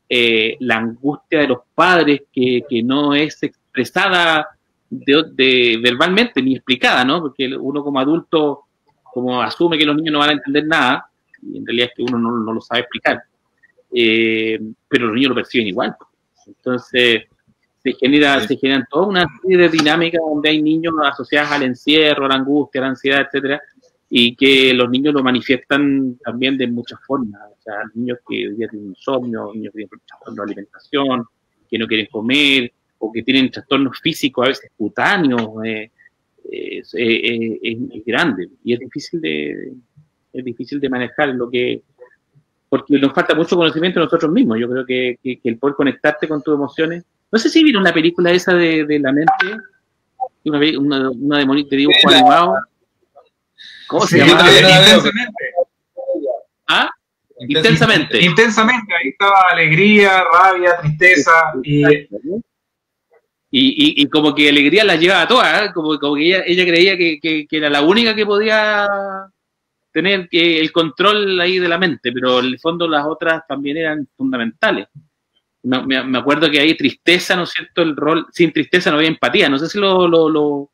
la angustia de los padres que no es expresada verbalmente ni explicada, ¿no? Porque uno como adulto, como asume que los niños no van a entender nada, y en realidad es que uno no lo sabe explicar, pero los niños lo perciben igual. Entonces se generan toda una serie de dinámicas donde hay niños asociados al encierro, a la angustia, a la ansiedad, etcétera, y que los niños lo manifiestan también de muchas formas. O sea, niños que hoy día tienen insomnio, niños que tienen trastorno de alimentación, que no quieren comer, o que tienen trastornos físicos, a veces cutáneos, es grande, y es difícil de manejar porque nos falta mucho conocimiento de nosotros mismos. Yo creo que el poder conectarte con tus emociones. No sé si vieron la película esa de la mente, una de dibujo animado. ¿Cómo se llama? Intensamente. ¿Ah? Intensamente. Intensamente. Ahí estaba alegría, rabia, tristeza. Y como que alegría la llevaba a todas, ¿eh? Como que ella creía que era la única que podía tener el control ahí de la mente, pero en el fondo las otras también eran fundamentales. Me acuerdo que hay tristeza, ¿no es cierto? El rol, sin tristeza no había empatía. No sé si lo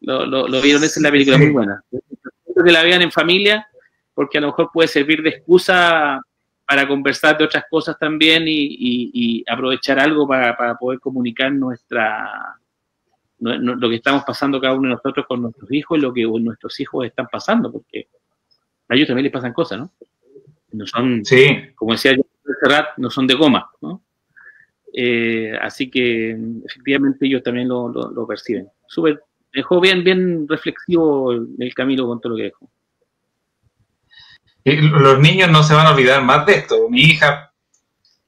vieron, esa es la película, muy buena. Que la vean en familia, porque a lo mejor puede servir de excusa para conversar de otras cosas también y aprovechar algo para poder comunicar lo que estamos pasando cada uno de nosotros con nuestros hijos y lo que nuestros hijos están pasando, porque a ellos también les pasan cosas, ¿no? No son, sí, como decía yo, no son de goma, ¿no? Así que efectivamente ellos también lo perciben. Súper, dejó bien reflexivo el Camilo con todo lo que dejó. Los niños no se van a olvidar más de esto. Mi hija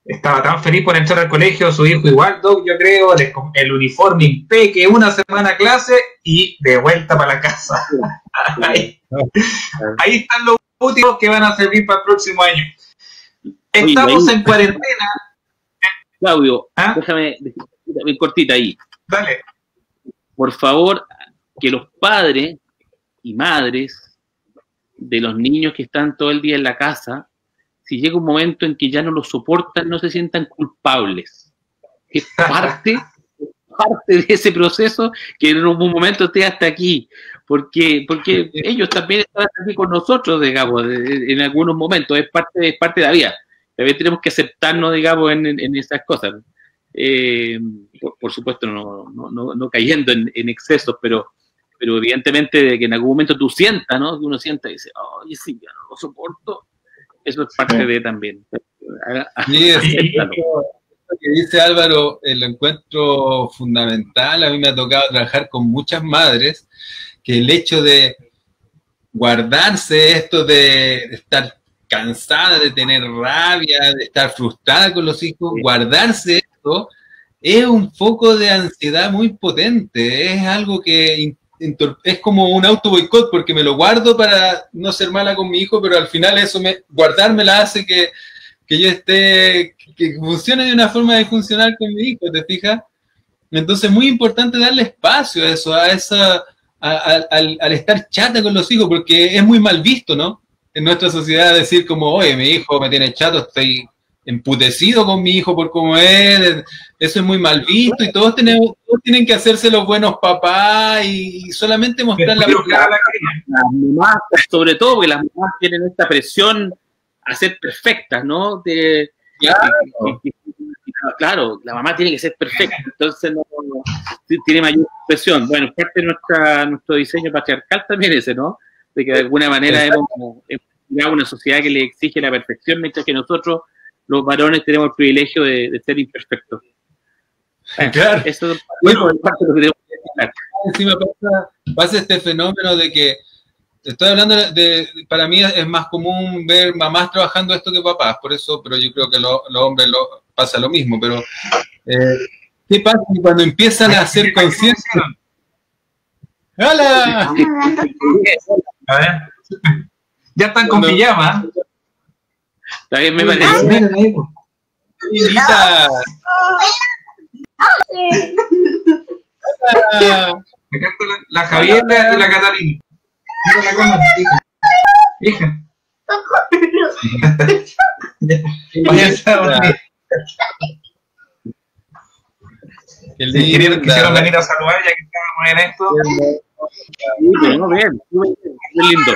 estaba tan feliz por entrar al colegio, su hijo igual, yo creo, el uniforme impeque, una semana a clase y de vuelta para la casa. Ahí están los útiles que van a servir para el próximo año. Estamos en cuarentena. Claudio, déjame bien cortita ahí. Dale. Por favor, que los padres y madres de los niños que están todo el día en la casa si llega un momento en que ya no lo soportan, no se sientan culpables. Es parte de ese proceso que en un momento esté hasta aquí, porque ellos también están aquí con nosotros, digamos, en algunos momentos, es parte de la vida. También tenemos que aceptarnos, digamos, en esas cosas. Por supuesto, no cayendo en excesos, pero evidentemente de que en algún momento tú sientas, ¿no? Que uno sienta y dice, oye, sí, ya no lo soporto. Eso es parte de también. Sí, lo que dice Álvaro, lo encuentro fundamental. A mí me ha tocado trabajar con muchas madres que el hecho de guardarse esto de estar cansada, de tener rabia, de estar frustrada con los hijos, guardarse esto es un foco de ansiedad muy potente. Es algo que es como un auto boicot, porque me lo guardo para no ser mala con mi hijo, pero al final eso guardármela hace que yo esté, que funcione de una forma de funcionar con mi hijo, ¿te fijas? Entonces es muy importante darle espacio a eso, al estar chata con los hijos, porque es muy mal visto, ¿no? En nuestra sociedad decir como, oye, mi hijo me tiene chato, estoy emputecido con mi hijo por cómo es, eso es muy mal visto, y todos tienen que hacerse los buenos papás y solamente mostrar la mamás, sobre todo porque las mamás tienen esta presión a ser perfectas, ¿no? Claro, la mamá tiene que ser perfecta, entonces tiene mayor presión. Bueno, parte de nuestro diseño patriarcal también ese, ¿no? De que de alguna manera hemos llegado a una sociedad que le exige la perfección, mientras que nosotros, los varones, tenemos el privilegio de ser imperfectos. Claro. Eso es parte de lo que tenemos que explicar. Encima pasa este fenómeno de que estoy hablando para mí es más común ver mamás trabajando esto que papás, por eso, pero yo creo que los hombres pasa lo mismo, pero ¿qué pasa cuando empiezan a hacer conciencia? ¡Hola! A ver. Ya están con pijama. Está bien, me parece. Linda. Acá está la Javiera y la Catalina. Hija. Quisieron venir a saludar ya que estábamos en esto. Muy lindo.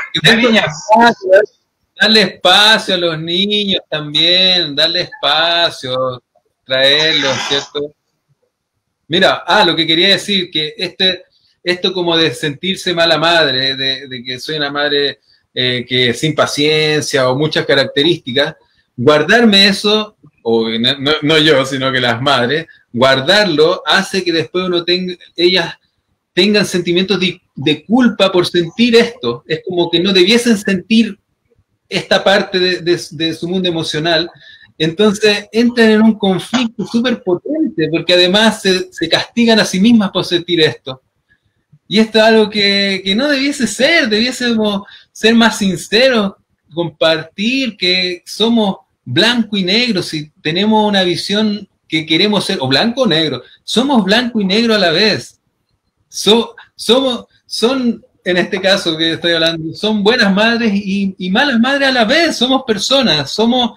Darle espacio a los niños también, darle espacio, traerlos, ¿cierto? Mira, lo que quería decir, que esto como de sentirse mala madre, de que soy una madre que sin paciencia o muchas características, guardarme eso, o no yo, sino que las madres, guardarlo hace que después ellas tengan sentimientos de culpa por sentir esto. Es como que no debiesen sentir esta parte de su mundo emocional. Entonces entran en un conflicto súper potente, porque además se castigan a sí mismas por sentir esto. Y esto es algo que no debiese ser, debiésemos ser más sinceros, compartir que somos blanco y negro, si tenemos una visión que queremos ser, o blanco o negro, somos blanco y negro a la vez. Son, en este caso que estoy hablando, son buenas madres y malas madres a la vez, somos personas, somos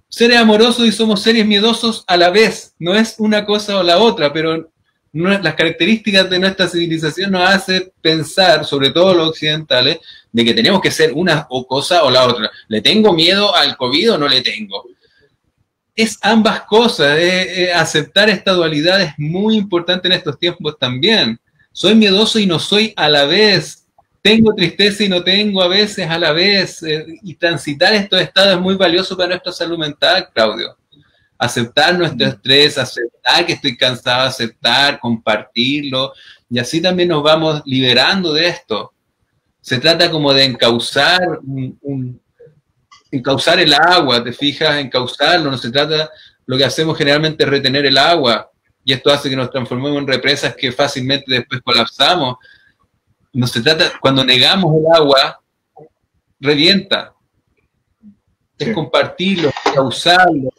seres amorosos y somos seres miedosos a la vez, no es una cosa o la otra, pero las características de nuestra civilización nos hace pensar, sobre todo los occidentales, de que tenemos que ser una cosa o la otra. ¿Le tengo miedo al COVID o no le tengo? Es ambas cosas, aceptar esta dualidad es muy importante en estos tiempos también. Soy miedoso y no soy a la vez, tengo tristeza y no tengo a veces a la vez, y transitar estos estados es muy valioso para nuestra salud mental, Claudio. Aceptar nuestro estrés, aceptar que estoy cansado, aceptar, compartirlo, y así también nos vamos liberando de esto. Se trata como de encauzar encauzar el agua, ¿te fijas? Encauzarlo, no se trata, lo que hacemos generalmente es retener el agua, y esto hace que nos transformemos en represas que fácilmente después colapsamos. No se trata, cuando negamos el agua, revienta. Es compartirlo, causarlo,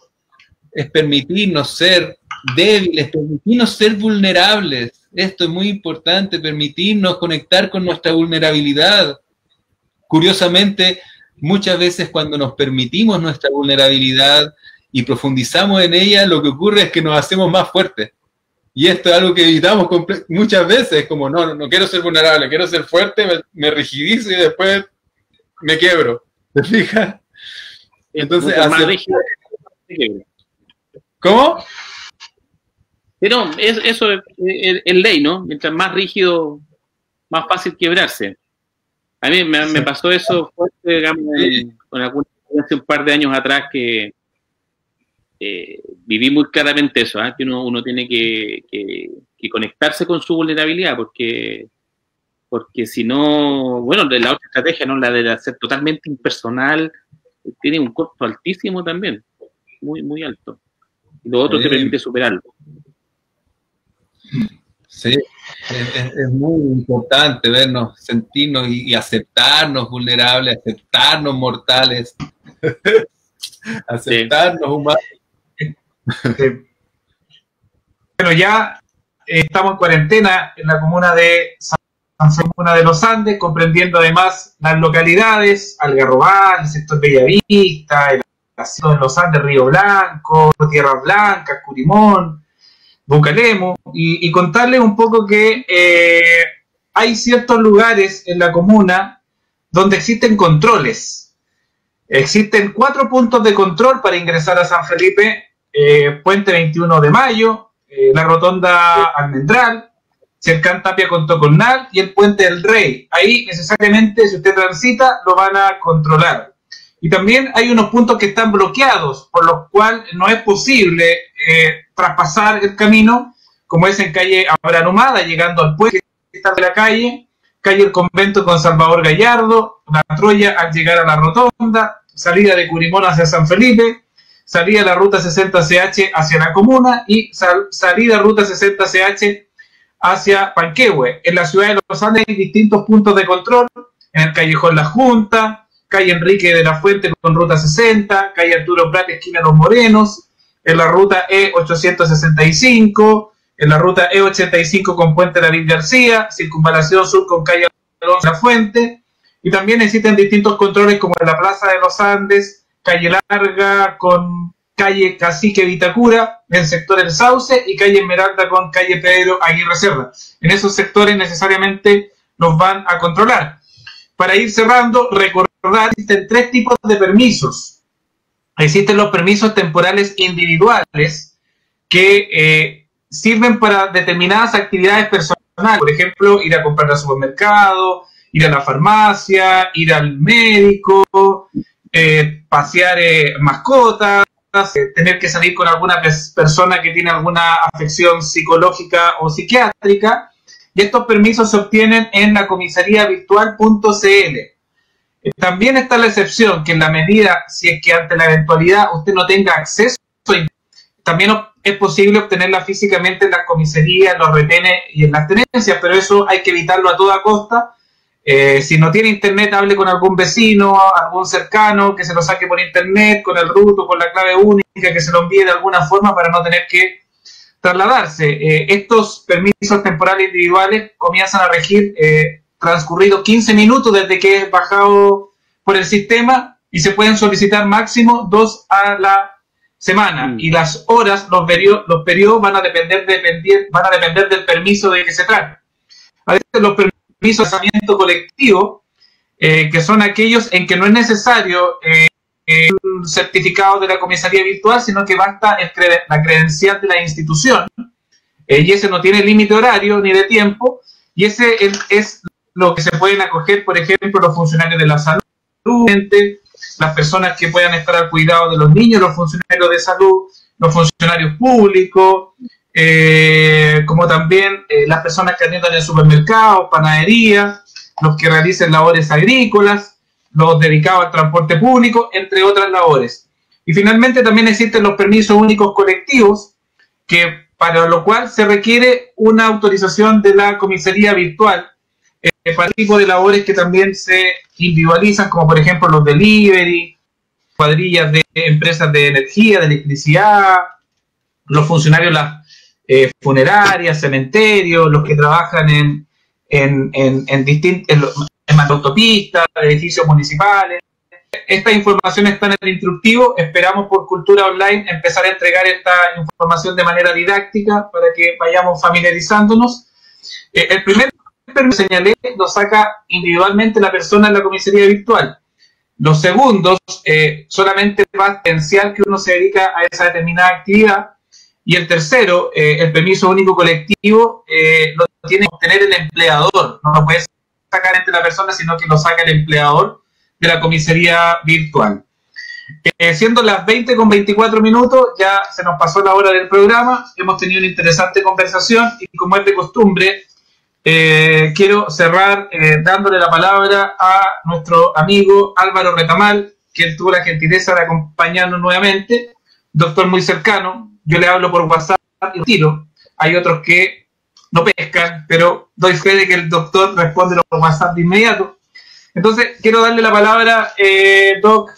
es permitirnos ser débiles, permitirnos ser vulnerables. Esto es muy importante, permitirnos conectar con nuestra vulnerabilidad. Curiosamente, muchas veces cuando nos permitimos nuestra vulnerabilidad y profundizamos en ella, lo que ocurre es que nos hacemos más fuertes. Y esto es algo que evitamos muchas veces, como no quiero ser vulnerable, quiero ser fuerte, me rigidizo y después me quiebro. ¿Te fijas? Entonces, más rígido. ¿Cómo? Pero eso es ley, ¿no? Mientras más rígido, más fácil quebrarse. A mí me pasó eso fuerte, digamos, con alguna hace un par de años atrás que viví muy claramente eso, que uno tiene que conectarse con su vulnerabilidad, porque si no, bueno, la otra estrategia, ¿no? La de ser totalmente impersonal, tiene un costo altísimo también, muy, muy alto. Y lo otro te permite superarlo. Sí, es muy importante vernos, sentirnos y aceptarnos vulnerables, aceptarnos mortales, aceptarnos humanos. Sí. Bueno, ya estamos en cuarentena en la comuna de San Felipe de los Andes, comprendiendo además las localidades, Algarrobal, el sector Bellavista, el de los Andes, Río Blanco, Tierras Blancas, Curimón, Bucalemo, y contarles un poco que hay ciertos lugares en la comuna donde existen controles. Existen 4 puntos de control para ingresar a San Felipe: Puente 21 de Mayo, la Rotonda Almendral, Cercán Tapia con Tocornal y el Puente del Rey. Ahí necesariamente, si usted transita, lo van a controlar. Y también hay unos puntos que están bloqueados, por los cuales no es posible traspasar el camino, como es en calle Abraham Humada, llegando al puente que está de la calle El Convento con Salvador Gallardo, la Troya al llegar a la Rotonda, salida de Curimón hacia San Felipe, salida de la ruta 60CH hacia la comuna y salida ruta 60CH hacia Panquehue. En la ciudad de Los Andes hay distintos puntos de control: en el Callejón La Junta, calle Enrique de la Fuente con ruta 60, calle Arturo Prat, esquina Los Morenos, en la ruta E865, en la ruta E85 con Puente David García, Circunvalación Sur con calle Alonso La Fuente, y también existen distintos controles como en la Plaza de los Andes, calle Larga con calle Cacique Vitacura, en el sector El Sauce, y calle Esmeralda con calle Pedro Aguirre Cerda. En esos sectores necesariamente nos van a controlar. Para ir cerrando, recordar que existen 3 tipos de permisos. Existen los permisos temporales individuales que sirven para determinadas actividades personales, por ejemplo, ir a comprar al supermercado, ir a la farmacia, ir al médico, pasear mascotas, tener que salir con alguna persona que tiene alguna afección psicológica o psiquiátrica, y estos permisos se obtienen en la comisariavirtual.cl. También está la excepción que en la medida, si es que ante la eventualidad usted no tenga acceso, también es posible obtenerla físicamente en las comisarías, en los retenes y en las tenencias, pero eso hay que evitarlo a toda costa. Si no tiene internet, hable con algún vecino, algún cercano, que se lo saque por internet, con el root o con la clave única, que se lo envíe de alguna forma para no tener que trasladarse. Estos permisos temporales individuales comienzan a regir transcurridos 15 minutos desde que es bajado por el sistema, y se pueden solicitar máximo 2 a la semana, y las horas, los periodos van a depender del permiso de que se trate. A veces los permisos de desplazamiento colectivo, que son aquellos en que no es necesario un certificado de la comisaría virtual, sino que basta la credencial de la institución, y ese no tiene límite horario ni de tiempo, y ese es lo que se pueden acoger, por ejemplo, los funcionarios de la salud, las personas que puedan estar al cuidado de los niños, los funcionarios de salud, los funcionarios públicos, como también las personas que atiendan en supermercados, panadería, los que realicen labores agrícolas, los dedicados al transporte público, entre otras labores. Y finalmente también existen los permisos únicos colectivos, que para lo cual se requiere una autorización de la comisaría virtual para el tipo de labores que también se individualizan, como por ejemplo los delivery, cuadrillas de empresas de energía, de electricidad, los funcionarios de las funerarias, cementerios, los que trabajan en autopistas, edificios municipales, esta información está en el instructivo. Esperamos por Cultura Online empezar a entregar esta información de manera didáctica para que vayamos familiarizándonos. El primer permiso que señalé lo saca individualmente la persona en la comisaría virtual. Los segundos, solamente va potencial que uno se dedica a esa determinada actividad. Y el tercero, el permiso único colectivo, lo tiene que obtener el empleador. No lo puede sacar entre la persona, sino que lo saca el empleador de la comisaría virtual. Siendo las 20:24, ya se nos pasó la hora del programa. Hemos tenido una interesante conversación y, como es de costumbre, quiero cerrar dándole la palabra a nuestro amigo Álvaro Retamal, que tuvo la gentileza de acompañarnos nuevamente. Doctor muy cercano, yo le hablo por WhatsApp y tiro. Hay otros que no pescan, pero doy fe de que el doctor responde los WhatsApp de inmediato. Entonces, quiero darle la palabra, Doc,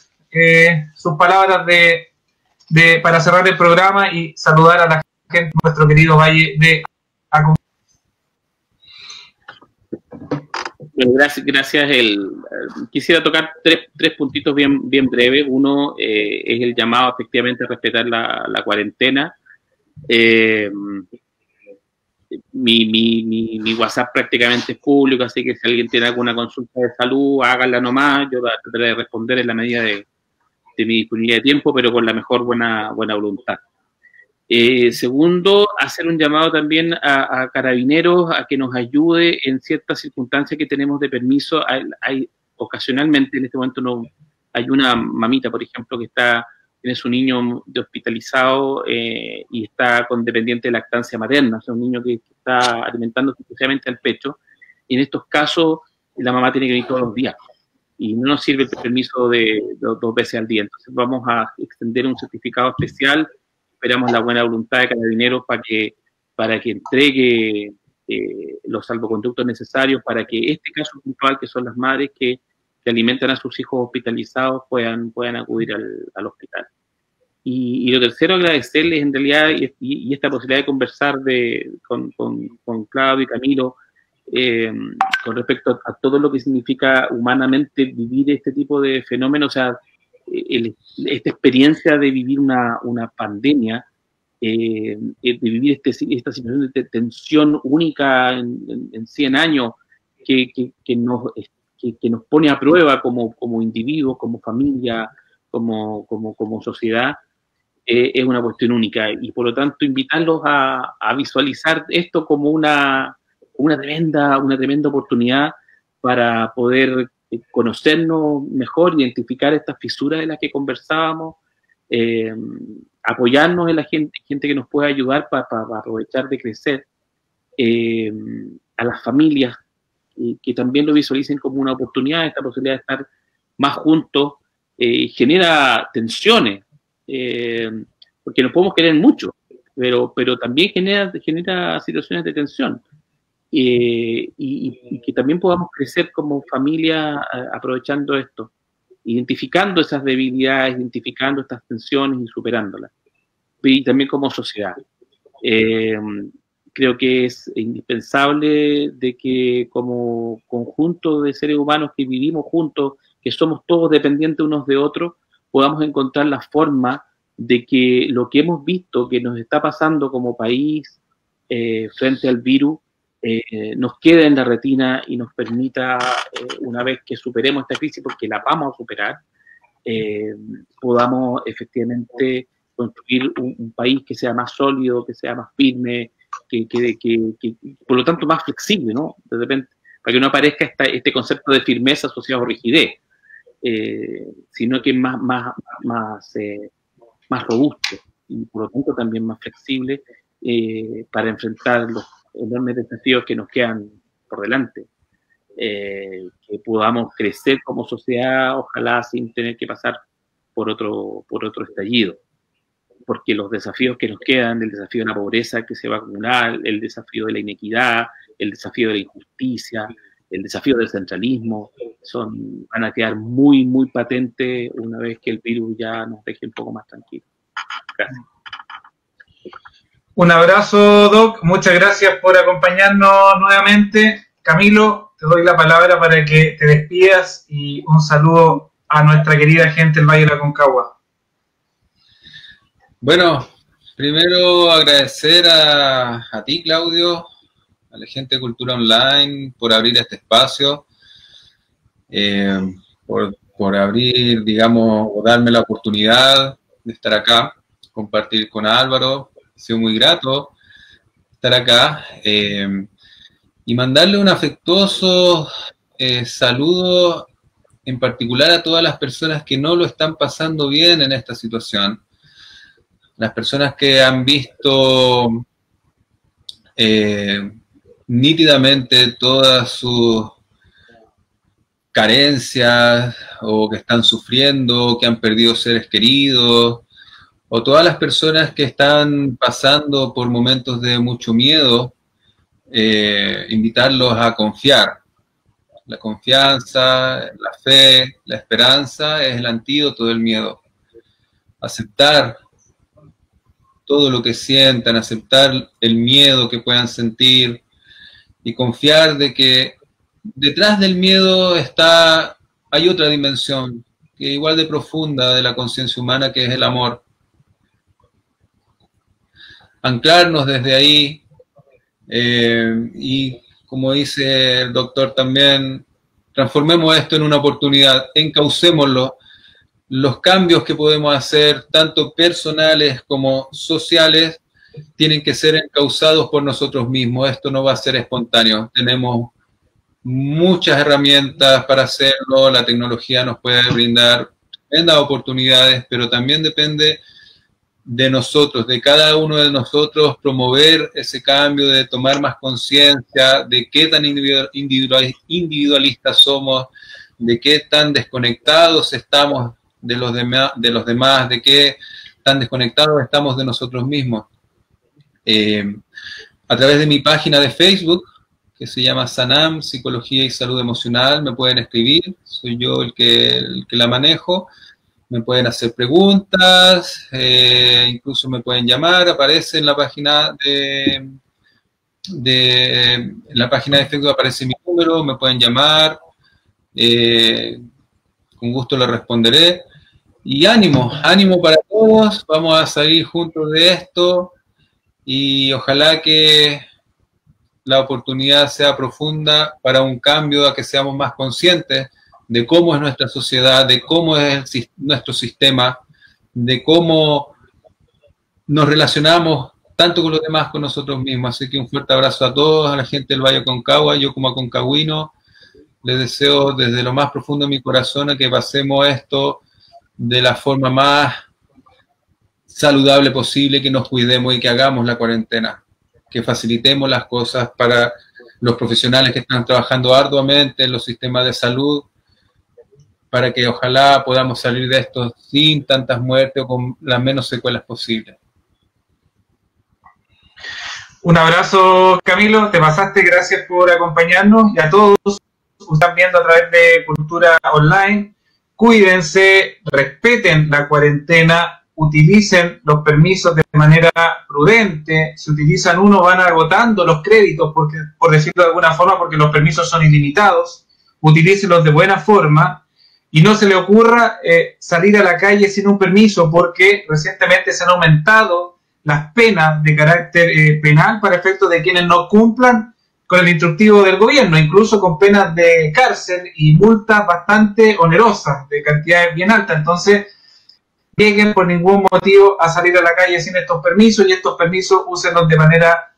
sus palabras para cerrar el programa y saludar a la gente de nuestro querido Valle de Aconcagua. Gracias. Quisiera tocar tres puntitos bien breves. Uno es el llamado efectivamente a respetar la cuarentena. Mi WhatsApp prácticamente es público, así que si alguien tiene alguna consulta de salud, háganla nomás. Yo trataré de responder en la medida de mi disponibilidad de tiempo, pero con la mejor buena voluntad. Segundo, hacer un llamado también a Carabineros a que nos ayude en ciertas circunstancias que tenemos de permiso. Hay ocasionalmente, en este momento hay una mamita, por ejemplo, que tiene su niño hospitalizado y está con dependiente de lactancia materna, o sea, un niño que está alimentándose exclusivamente al pecho, y en estos casos la mamá tiene que venir todos los días, y no nos sirve el permiso de 2 veces al día. Entonces vamos a extender un certificado especial. Esperamos la buena voluntad de Carabineros para que entregue los salvoconductos necesarios para que este caso puntual, que son las madres que alimentan a sus hijos hospitalizados, puedan acudir al hospital. Y lo tercero, agradecerles en realidad, y esta posibilidad de conversar con Claudio y Camilo con respecto a todo lo que significa humanamente vivir este tipo de fenómenos, o sea, esta experiencia de vivir una pandemia, de vivir esta situación de tensión única en 100 años que nos pone a prueba como individuos, como familia, como sociedad, es una cuestión única, y por lo tanto invitarlos a visualizar esto como una tremenda oportunidad para poder conocernos mejor, identificar estas fisuras de las que conversábamos, apoyarnos en la gente que nos pueda ayudar para aprovechar de crecer, a las familias que también lo visualicen como una oportunidad. Esta posibilidad de estar más juntos genera tensiones, porque nos podemos querer mucho, pero también genera situaciones de tensión. Y que también podamos crecer como familia aprovechando esto, identificando esas debilidades, identificando estas tensiones y superándolas. Y también como sociedad. Creo que es indispensable de que como conjunto de seres humanos que vivimos juntos, que somos todos dependientes unos de otros, podamos encontrar la forma de que lo que hemos visto que nos está pasando como país frente al virus, nos quede en la retina y nos permita, una vez que superemos esta crisis, porque la vamos a superar, podamos efectivamente construir un país que sea más sólido, que sea más firme, que por lo tanto más flexible, ¿no? De repente, para que no aparezca este concepto de firmeza asociado a rigidez, sino que es más robusto y por lo tanto también más flexible para enfrentar los enormes desafíos que nos quedan por delante, que podamos crecer como sociedad, ojalá sin tener que pasar por otro estallido, porque los desafíos que nos quedan, el desafío de la pobreza que se va a acumular, el desafío de la inequidad, el desafío de la injusticia, el desafío del centralismo, van a quedar muy patentes una vez que el virus ya nos deje un poco más tranquilos. Gracias. Un abrazo, Doc. Muchas gracias por acompañarnos nuevamente. Camilo, te doy la palabra para que te despidas y un saludo a nuestra querida gente del Valle de la Aconcagua? Bueno, primero agradecer a ti, Claudio, a la gente de Cultura Online por abrir este espacio, por abrir, digamos, o darme la oportunidad de estar acá, compartir con Álvaro. Ha sido muy grato estar acá y mandarle un afectuoso saludo en particular a todas las personas que no lo están pasando bien en esta situación. Las personas que han visto nítidamente todas sus carencias, o que están sufriendo, que han perdido seres queridos, o todas las personas que están pasando por momentos de mucho miedo, invitarlos a confiar. La confianza, la fe, la esperanza es el antídoto del miedo. Aceptar todo lo que sientan, aceptar el miedo que puedan sentir y confiar de que detrás del miedo hay otra dimensión, que igual de profunda de la conciencia humana, que es el amor. Anclarnos desde ahí y, como dice el doctor también, transformemos esto en una oportunidad, encaucémoslo. Los cambios que podemos hacer, tanto personales como sociales, tienen que ser encauzados por nosotros mismos. Esto no va a ser espontáneo. Tenemos muchas herramientas para hacerlo. La tecnología nos puede brindar tremendas oportunidades, pero también depende de nosotros, de cada uno de nosotros, promover ese cambio, de tomar más conciencia de qué tan individualistas somos, de qué tan desconectados estamos de los demás, de qué tan desconectados estamos de nosotros mismos. A través de mi página de Facebook, que se llama Sanam, Psicología y Salud Emocional, me pueden escribir, soy yo el que la manejo, me pueden hacer preguntas, incluso me pueden llamar, aparece en la página en la página de Facebook aparece mi número, me pueden llamar, con gusto les responderé. Y ánimo para todos, vamos a salir juntos de esto y ojalá que la oportunidad sea profunda para un cambio, a que seamos más conscientes de cómo es nuestra sociedad, de cómo es nuestro sistema, de cómo nos relacionamos tanto con los demás, con nosotros mismos. Así que un fuerte abrazo a todos, a la gente del Valle Aconcagua. Yo como aconcagüino les deseo desde lo más profundo de mi corazón a que pasemos esto de la forma más saludable posible, que nos cuidemos y que hagamos la cuarentena, que facilitemos las cosas para los profesionales que están trabajando arduamente en los sistemas de salud, para que ojalá podamos salir de esto sin tantas muertes o con las menos secuelas posibles. Un abrazo, Camilo, te pasaste, gracias por acompañarnos, y a todos los que están viendo a través de Cultura Online, cuídense, respeten la cuarentena, utilicen los permisos de manera prudente. Si utilizan uno van agotando los créditos, porque, por decirlo de alguna forma, porque los permisos son ilimitados. Utilícenlos de buena forma y no se le ocurra salir a la calle sin un permiso, porque recientemente se han aumentado las penas de carácter penal para efectos de quienes no cumplan con el instructivo del gobierno, incluso con penas de cárcel y multas bastante onerosas, de cantidades bien altas. Entonces, lleguen por ningún motivo a salir a la calle sin estos permisos, y estos permisos úsenlos de manera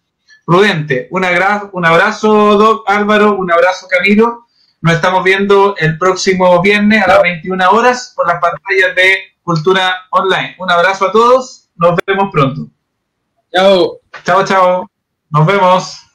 prudente. Un abrazo, Doc Álvaro, un abrazo, Camilo. Nos estamos viendo el próximo viernes a las 21 horas por las pantallas de Cultura Online. Un abrazo a todos, nos vemos pronto. Chao. Chao, chao. Nos vemos.